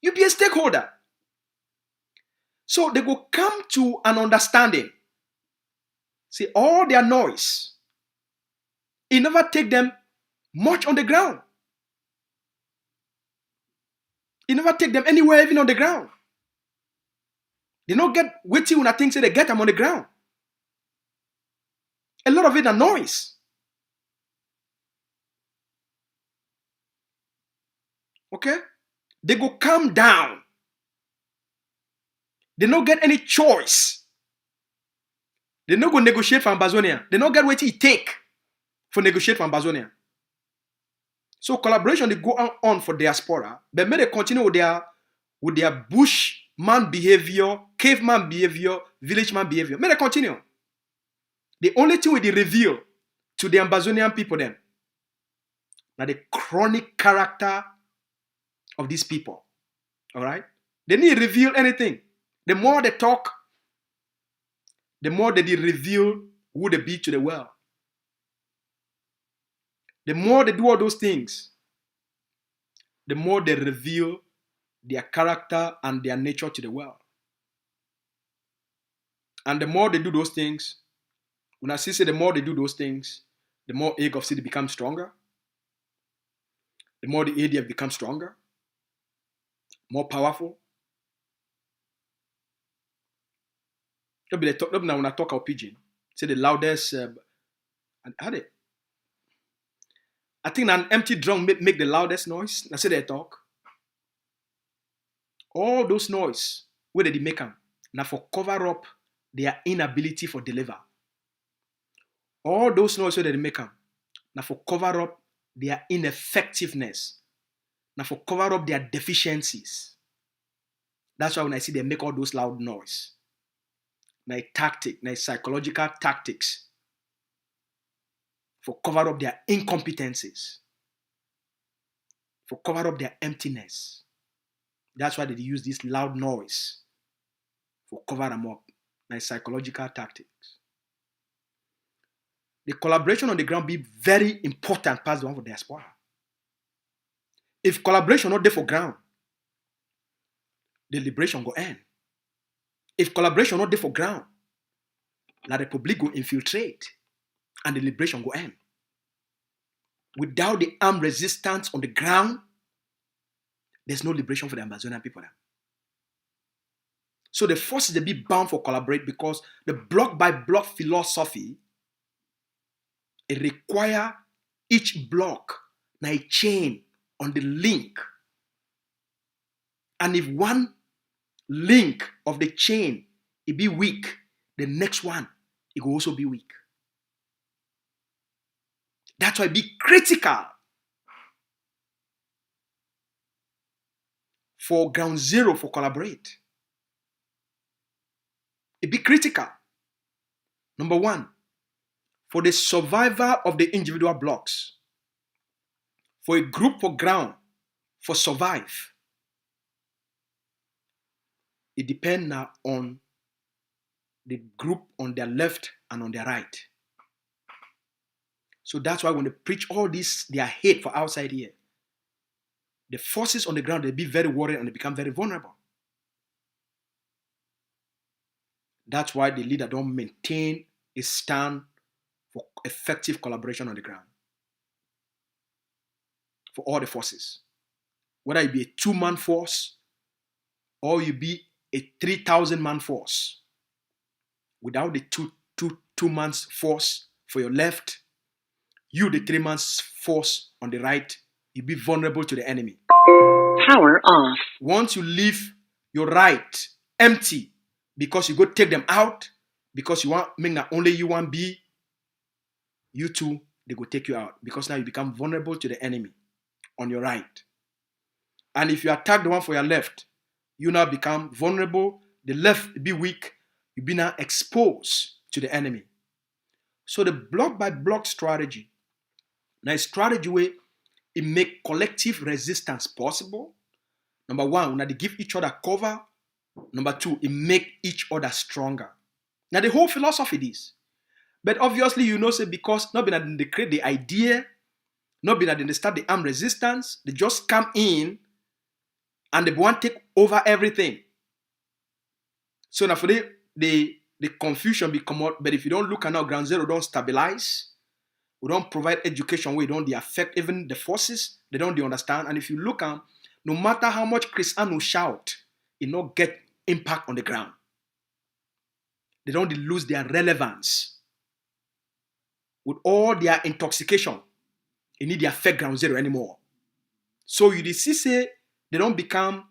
[SPEAKER 1] you be a stakeholder. So they will come to an understanding. See, all their noise, it never take them much on the ground. It never take them anywhere, even on the ground. They don't get witty when I think say they get them on the ground. A lot of it are noise. Okay? They go calm down. They don't get any choice. They don't go negotiate for Ambazonia. They don't get what it take for negotiate for Ambazonia. So collaboration they go on for diaspora, but may they continue with their bushman behavior, caveman behavior, village man behavior. May they continue. The only thing they reveal to the Ambazonian people then, now the chronic character of these people. All right? They didn't reveal anything. The more they talk, the more they reveal who they be to the world. The more they do all those things, the more they reveal their character and their nature to the world. And the more they do those things, when I say the more they do those things, the more egg of city becomes stronger. The more the ADF becomes stronger, more powerful. When I talk about pidgin, say the loudest. I think an empty drum make the loudest noise. I say they talk. All those noise, where did they make them? Now for cover up their inability for deliver. All those noise where they make them. Now for cover up their ineffectiveness. Now for cover up their deficiencies. That's why when I see they make all those loud noise. Now a tactic, now psychological tactics. For cover up their incompetencies. For cover up their emptiness. That's why they use this loud noise. For cover them up. Now psychological tactics. The collaboration on the ground be very important past the one for diaspora. If collaboration not there for ground, the liberation go end. If collaboration not there for ground, La Republic go infiltrate and the liberation go end. Without the armed resistance on the ground, there's no liberation for the Ambazonian people. So the forces they be bound for collaborate because the block by block philosophy, it require each block na a chain on the link. And if one link of the chain it be weak, the next one it will also be weak. That's why it be critical for ground zero for collaborate. It be critical. Number one, for the survival of the individual blocks. For a group for ground, for survive. It depends now on the group on their left and on their right. So that's why when they preach all this, their hate for outside here, the forces on the ground, they be very worried and they become very vulnerable. That's why the leader don't maintain a stand for effective collaboration on the ground. For all the forces. Whether it be a 2-man force or you be a 3,000-man force. Without the two-man force for your left, you, the 3-man's force on the right, you'll be vulnerable to the enemy.
[SPEAKER 11] Power off.
[SPEAKER 1] Once you leave your right empty because you go take them out, because you want make that only you want be, you too, they go take you out because now you become vulnerable to the enemy on your right. And if you attack the one for your left, you now become vulnerable. The left be weak. You be now exposed to the enemy. So the block by block strategy, now a strategy where it make collective resistance possible. Number one, when they give each other cover. Number two, it make each other stronger. Now the whole philosophy is, but obviously you know say because not been that they create the idea, not been that they start the armed resistance, they just come in and they want to take over everything. So now for the confusion become out, but if you don't look at now, ground zero don't stabilize, we don't provide education where don't they affect even the forces, they don't they understand. And if you look at, no matter how much Chris Anu shout, it not get impact on the ground. They don't lose their relevance. With all their intoxication, it need to affect ground zero anymore. So you see say they don't become,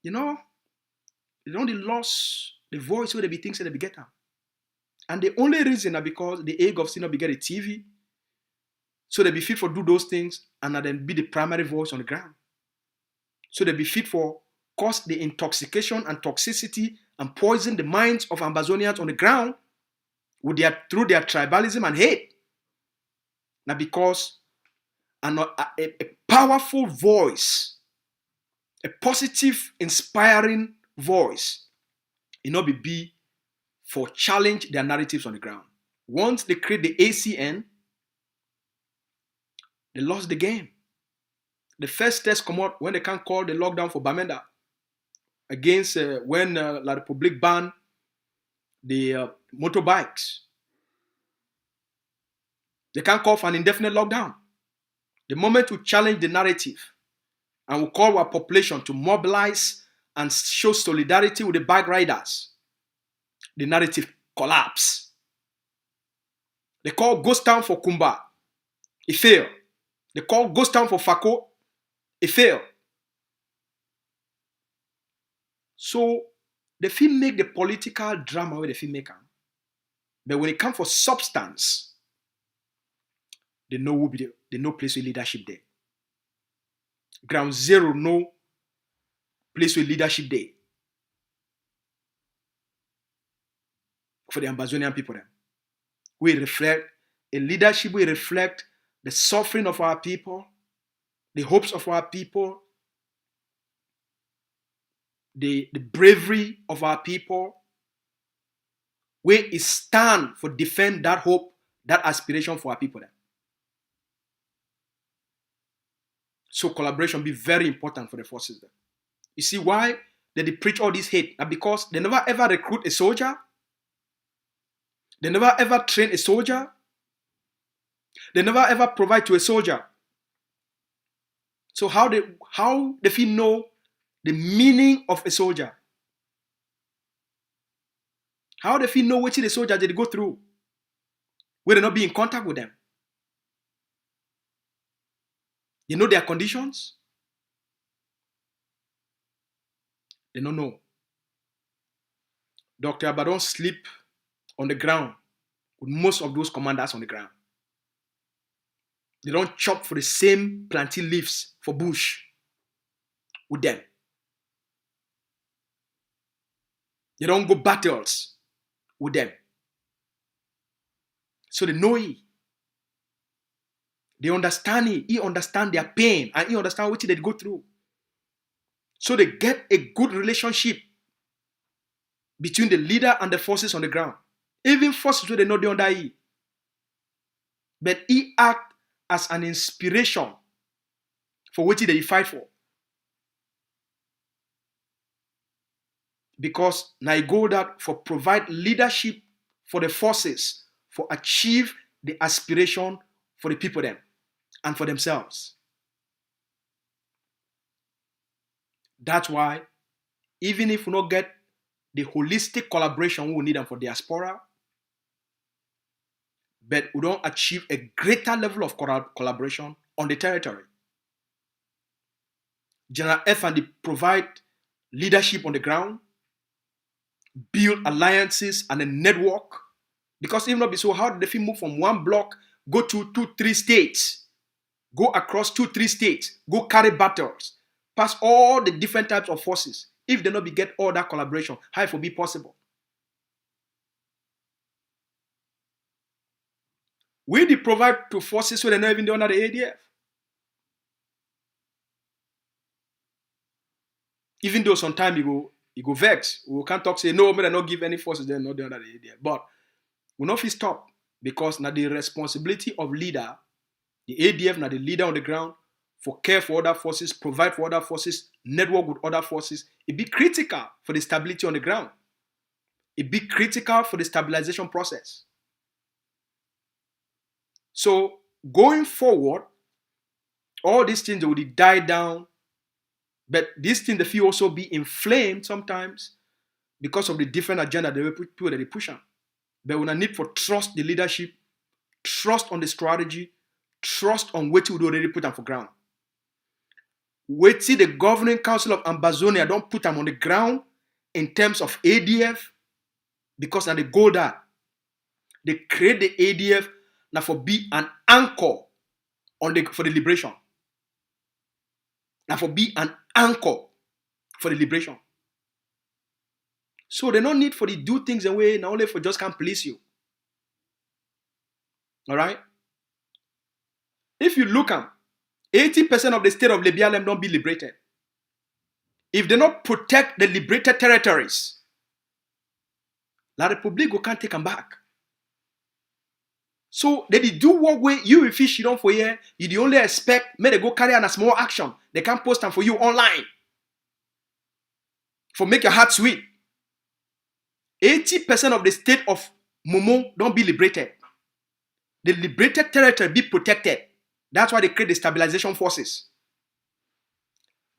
[SPEAKER 1] they don't lose the voice where they be things that they be getting. And the only reason is because the egg of sin not be get a TV, so they be fit for do those things and then be the primary voice on the ground. So they be fit for cause the intoxication and toxicity and poison the minds of Ambazonians on the ground with through their tribalism and hate. Now because a powerful voice, a positive, inspiring voice, it not be for challenge their narratives on the ground. Once they create the ACN, they lost the game. The first test come out when they can't call the lockdown for Bamenda against when La Republique banned the motorbikes. They can't call for an indefinite lockdown. The moment we challenge the narrative and we call our population to mobilize and show solidarity with the bike riders, the narrative collapse. They call Ghost Town for Kumba. It failed. They call Ghost Town for Falco. It failed. So the film make the political drama where the film make them. But when it comes for substance, they know who be there. They know place with leadership there. Ground zero no place with leadership there. For the Ambazonian people then. We reflect a leadership, we reflect the suffering of our people, the hopes of our people, the bravery of our people, where it stand for defend that hope, that aspiration for our people then. So collaboration be very important for the forces then. You see why they preach all this hate? And because they never ever recruit a soldier. They never ever train a soldier. They never ever provide to a soldier. So how they feel know the meaning of a soldier? How they feel know what the soldier they go through? Where they not be in contact with them? You know their conditions? They don't know. Dr. Abaddon sleep on the ground with most of those commanders on the ground. They don't chop for the same plantain leaves for bush with them. They don't go battles with them. So they know it. They understand it. He understand their pain and he understand what they go through. So they get a good relationship between the leader and the forces on the ground. Even forces where they know they under he. But he act as an inspiration for what they fight for. Because now I go that for provide leadership for the forces for achieve the aspiration for the people them and for themselves. That's why even if we not get the holistic collaboration we need them for diaspora, but we don't achieve a greater level of collaboration on the territory. General F and they provide leadership on the ground, build alliances and a network. Because even if so, how did they move from one block, go to 2-3 states, go across 2-3 states, go carry battles, pass all the different types of forces? If they not be get all that collaboration, how it will be possible? We they provide to forces so they're not even under the ADF. Even though sometimes you go vex, we can't talk, say, no, but not give any forces, they're not under the ADF. But we not feel stop, because now the responsibility of leader, the ADF, now the leader on the ground, for care for other forces, provide for other forces, network with other forces, it be critical for the stability on the ground. It be critical for the stabilization process. So going forward, all these things will die down, but these things, they feel also be inflamed sometimes because of the different agenda that they push on. But we need for trust the leadership, trust on the strategy, trust on what we already put on for ground. Wait till the governing council of Ambazonian don't put them on the ground in terms of ADF, because now they go that they create the ADF now for be an anchor for the liberation. Now for be an anchor for the liberation. So they don't need for the do things in a way not only for just can't police you. All right. If you look at 80% of the state of Libya don't be liberated. If they not protect the liberated territories, La République can't take them back. So they do work where you fish you don't for here, you the only expect may they go carry on a small action. They can't post them for you online. For make your heart sweet. 80% of the state of Momo don't be liberated. The liberated territory be protected. That's why they create the stabilization forces.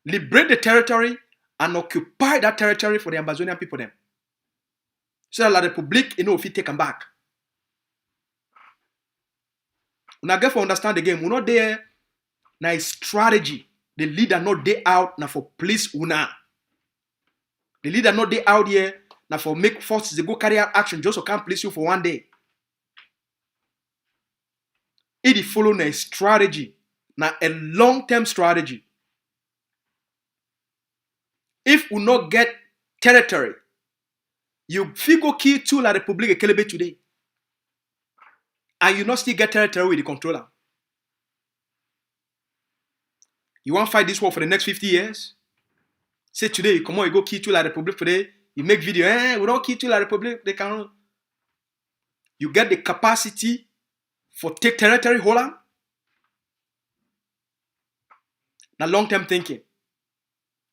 [SPEAKER 1] Liberate the territory and occupy that territory for the Ambazonian people then. So that La République, if you take them back. When I get to understand the game, we're not there now is strategy. The leader not there out now for police una. The leader not there out here now for make forces they go carry out action just so can't police you for one day. It follow a strategy, now a long-term strategy. If we not get territory, you figure key to La République Kelebe today. And you not still get territory with the controller. You want to fight this war for the next 50 years? Say today, you come on, you go key to La République today, you make video, we don't key to La République, they can't. You get the capacity for take territory, hold on. Now long-term thinking.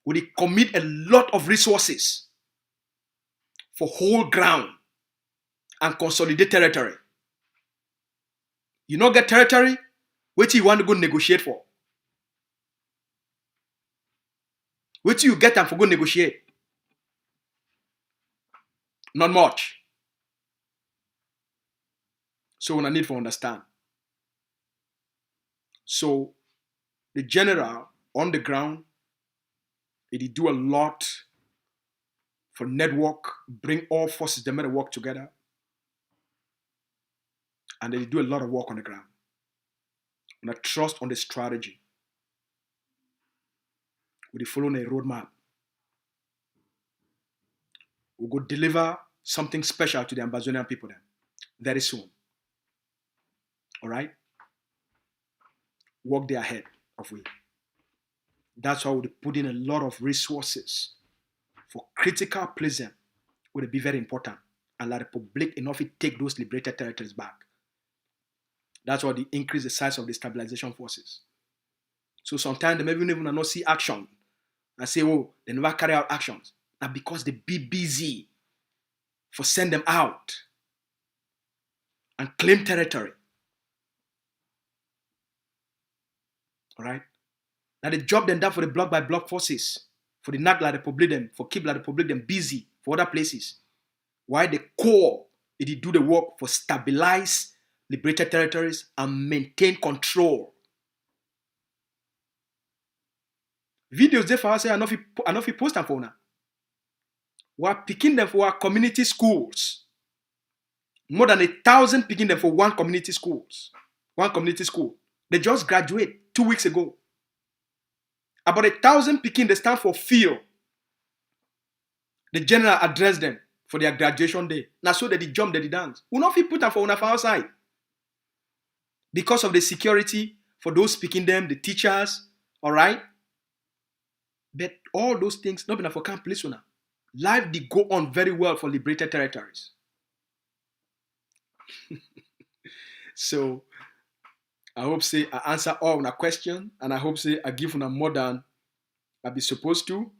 [SPEAKER 1] Would it commit a lot of resources for whole ground and consolidate territory? You not get territory, what you want to go negotiate for? What you get them for go negotiate? Not much. So I need to understand. So the general on the ground, he do a lot for network, bring all forces together to work together. And they do a lot of work on the ground. And I trust on the strategy. We follow a roadmap. We go deliver something special to the Ambazonian people then, very soon. All right? Work there ahead of we. That's why we put in a lot of resources for critical places would be very important. And La République enough to take those liberated territories back. That's why they increase the size of the stabilization forces. So sometimes they maybe even not see action and say, oh, they never carry out actions. Now because they be busy for send them out and claim territory. All right? Now the job then done for the block by block forces, for the NAC La République them, for keep La République them busy for other places. Why the core, it do the work for stabilize liberated territories and maintain control. Videos there for us are not post them for now. We are picking them for our community schools. More than 1,000 picking them for one community school. They just graduate 2 weeks ago. About 1,000 picking, they stand for field. The general addressed them for their graduation day. Now so that they jump, that they dance. We not put them for outside. Because of the security for those picking them, the teachers, all right? But all those things, not enough for camp police now. Life did go on very well for liberated territories. So I hope say I answer all my question, and I hope say I give una more than I be supposed to.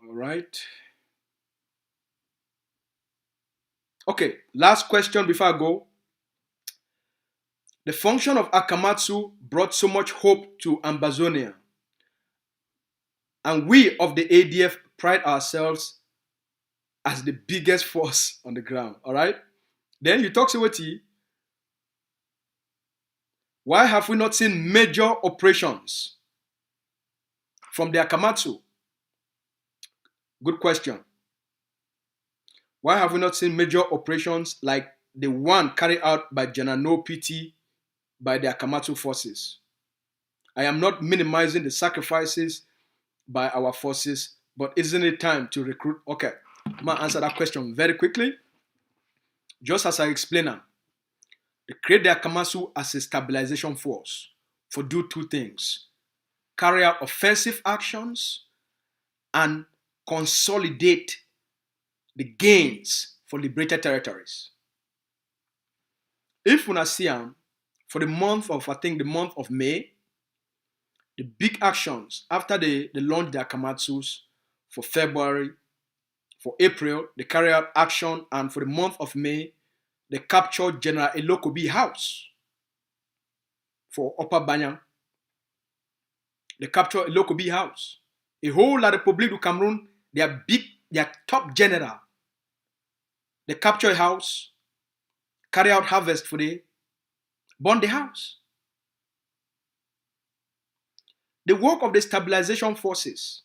[SPEAKER 1] All right. Okay, last question before I go. The function of Akamatsu brought so much hope to Ambazonian, and we of the ADF pride ourselves as the biggest force on the ground. All right. Then you talk about why have we not seen major operations from the Akamatsu? Good question. Why have we not seen major operations like the one carried out by General No PT by the Akamatsu forces? I am not minimizing the sacrifices by our forces, but isn't it time to recruit? Okay, I'm going to answer that question very quickly. Just as I explained, they create the Akamatsu as a stabilization force for do two things: carry out offensive actions and consolidate the gains for liberated territories. If we see for the month of May, the big actions after they launch the Akamatsus for February, for April, they carry out action, and for the month of May, they captured General Elokobi House for Upper Banyan. They captured Elokobi House. A whole La République du Cameroon, their top general. They capture a house, carry out harvest for the burn the house. The work of the stabilization forces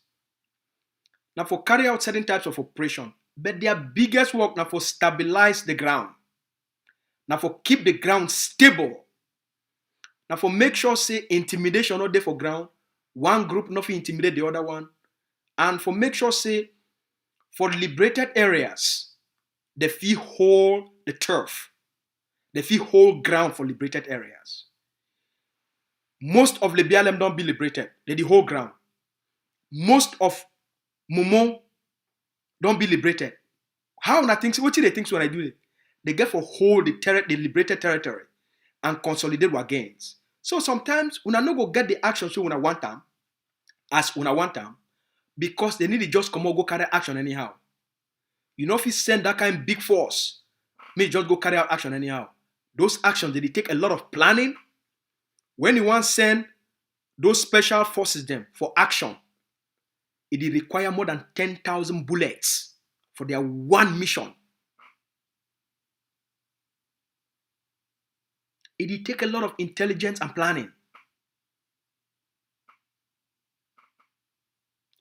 [SPEAKER 1] now for carry out certain types of operation, but their biggest work now for stabilize the ground. Now for keep the ground stable. Now for make sure say intimidation not there for ground. One group not intimidate the other one. And for make sure say for liberated areas, they feel hold the turf. They feel hold ground for liberated areas. Most of the BLM don't be liberated. They the whole ground. Most of Momo don't be liberated. How na things? What do they think when I do it? They get for hold the liberated territory and consolidate our gains. So sometimes una no go get the action so una want them, as una want them, because they need to just come out go carry action anyhow. You know if you send that kind of big force, may just go carry out action anyhow. Those actions they take a lot of planning. When you want to send those special forces them for action, it require more than 10,000 bullets for their one mission. It take a lot of intelligence and planning.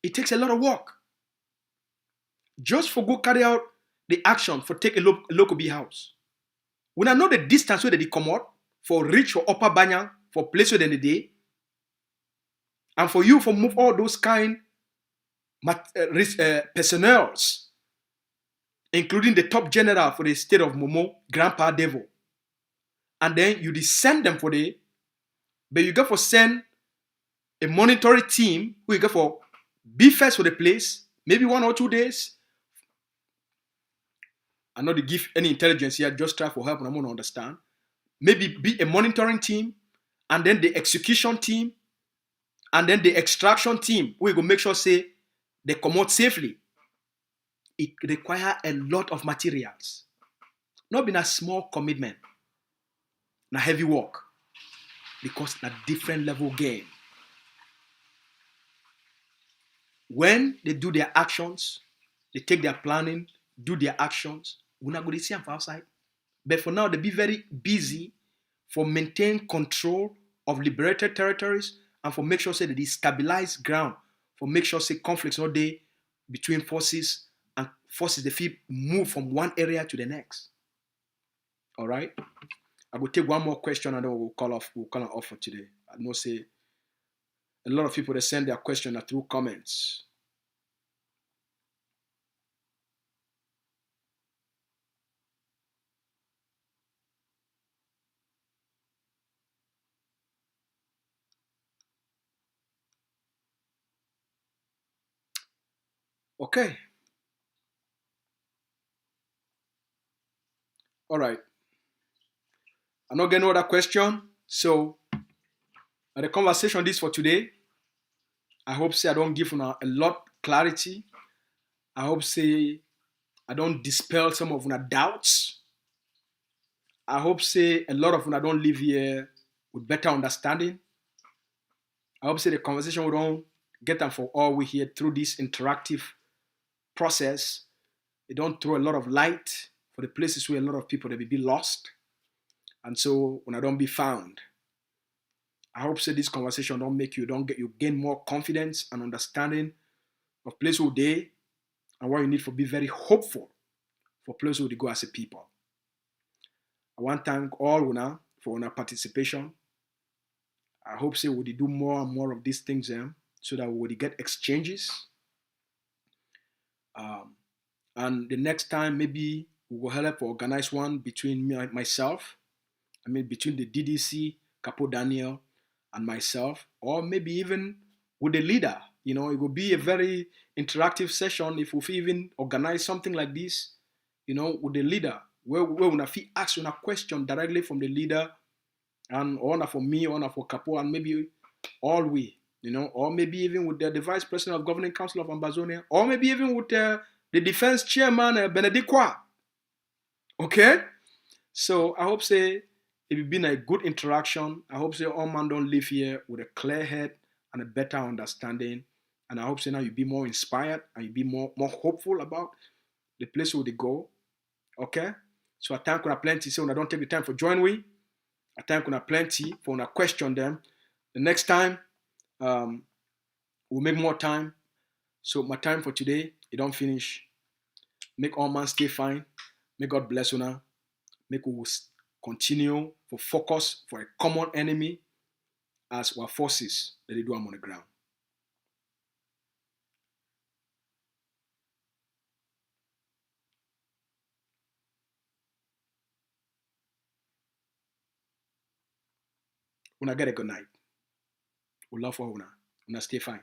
[SPEAKER 1] It takes a lot of work. Just for go carry out the action for take a local B house. When I know the distance where they come out for reach or upper banyan for place within the day, and for you for move all those kind personnels, including the top general for the state of Momo, Grandpa Devil. And then you send them for the, but you go for send a monitoring team who you go for be first for the place, maybe 1 or 2 days. I not to give any intelligence here, just try for help and I'm going to understand. Maybe be a monitoring team, and then the execution team, and then the extraction team, we go make sure say they come out safely. It requires a lot of materials. Not been a small commitment. Na heavy work. Because na different level game. When they do their actions, they take their planning, do their actions, we're not going to see them for outside. But for now, they be very busy for maintain control of liberated territories and for make sure say they stabilize ground, for make sure say conflicts not there between forces and forces they feel move from one area to the next. All right. I will take one more question and then we'll call it off for today. I know say a lot of people they send their question through comments. Okay. All right. I'm not getting another question. So the conversation this for today. I hope say I don't give a lot clarity. I hope say I don't dispel some of your doubts. I hope say a lot of you don't live here with better understanding. I hope say the conversation we don't get them for all we hear through this interactive process. It don't throw a lot of light for the places where a lot of people they be lost. And so when I don't be found. I hope say this conversation don't make you gain more confidence and understanding of place where they and what you need for be very hopeful for place where they go as a people. I want to thank all una for your participation. I hope say we do more and more of these things so that we will get exchanges. And the next time maybe we will help organize one between myself, between the DDC, Capo Daniel, and myself, or maybe even with the leader. It will be a very interactive session if we even organize something like this, with the leader, where we ask a question directly from the leader, and or for me, or for Capo, and maybe all we, or maybe even with the vice president of governing council of Ambazonian, or maybe even with the defense chairman, Benedictwa. Okay? So I hope say it will been a good interaction. I hope say all man don't live here with a clear head and a better understanding. And I hope say now you be more inspired and you be more hopeful about the place where they go. Okay? So I thank you plenty. So I don't take the time for join we. I thank you plenty for una question them. The next time we'll make more time. So my time for today, it don't finish. Make all man stay fine. May God bless una. Make we continue for focus for a common enemy as our forces that they do on the ground. Una get a good night. We love for una. Una stay fine.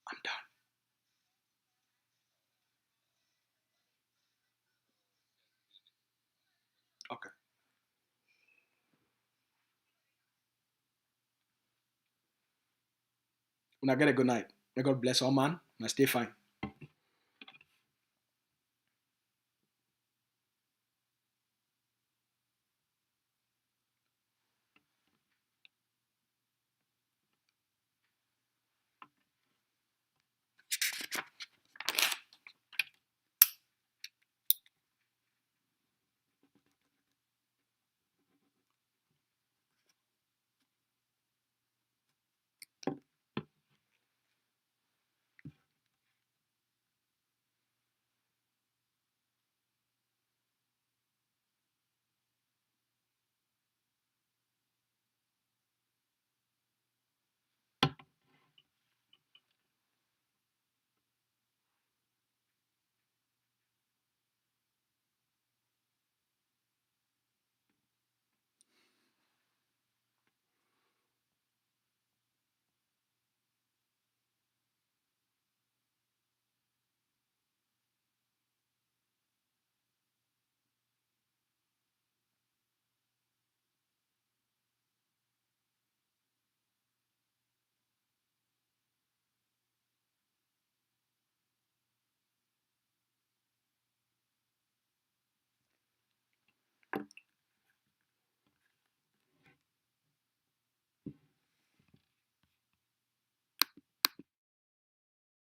[SPEAKER 1] I'm done. Okay. Una get a good night. May God bless all man. Una stay fine.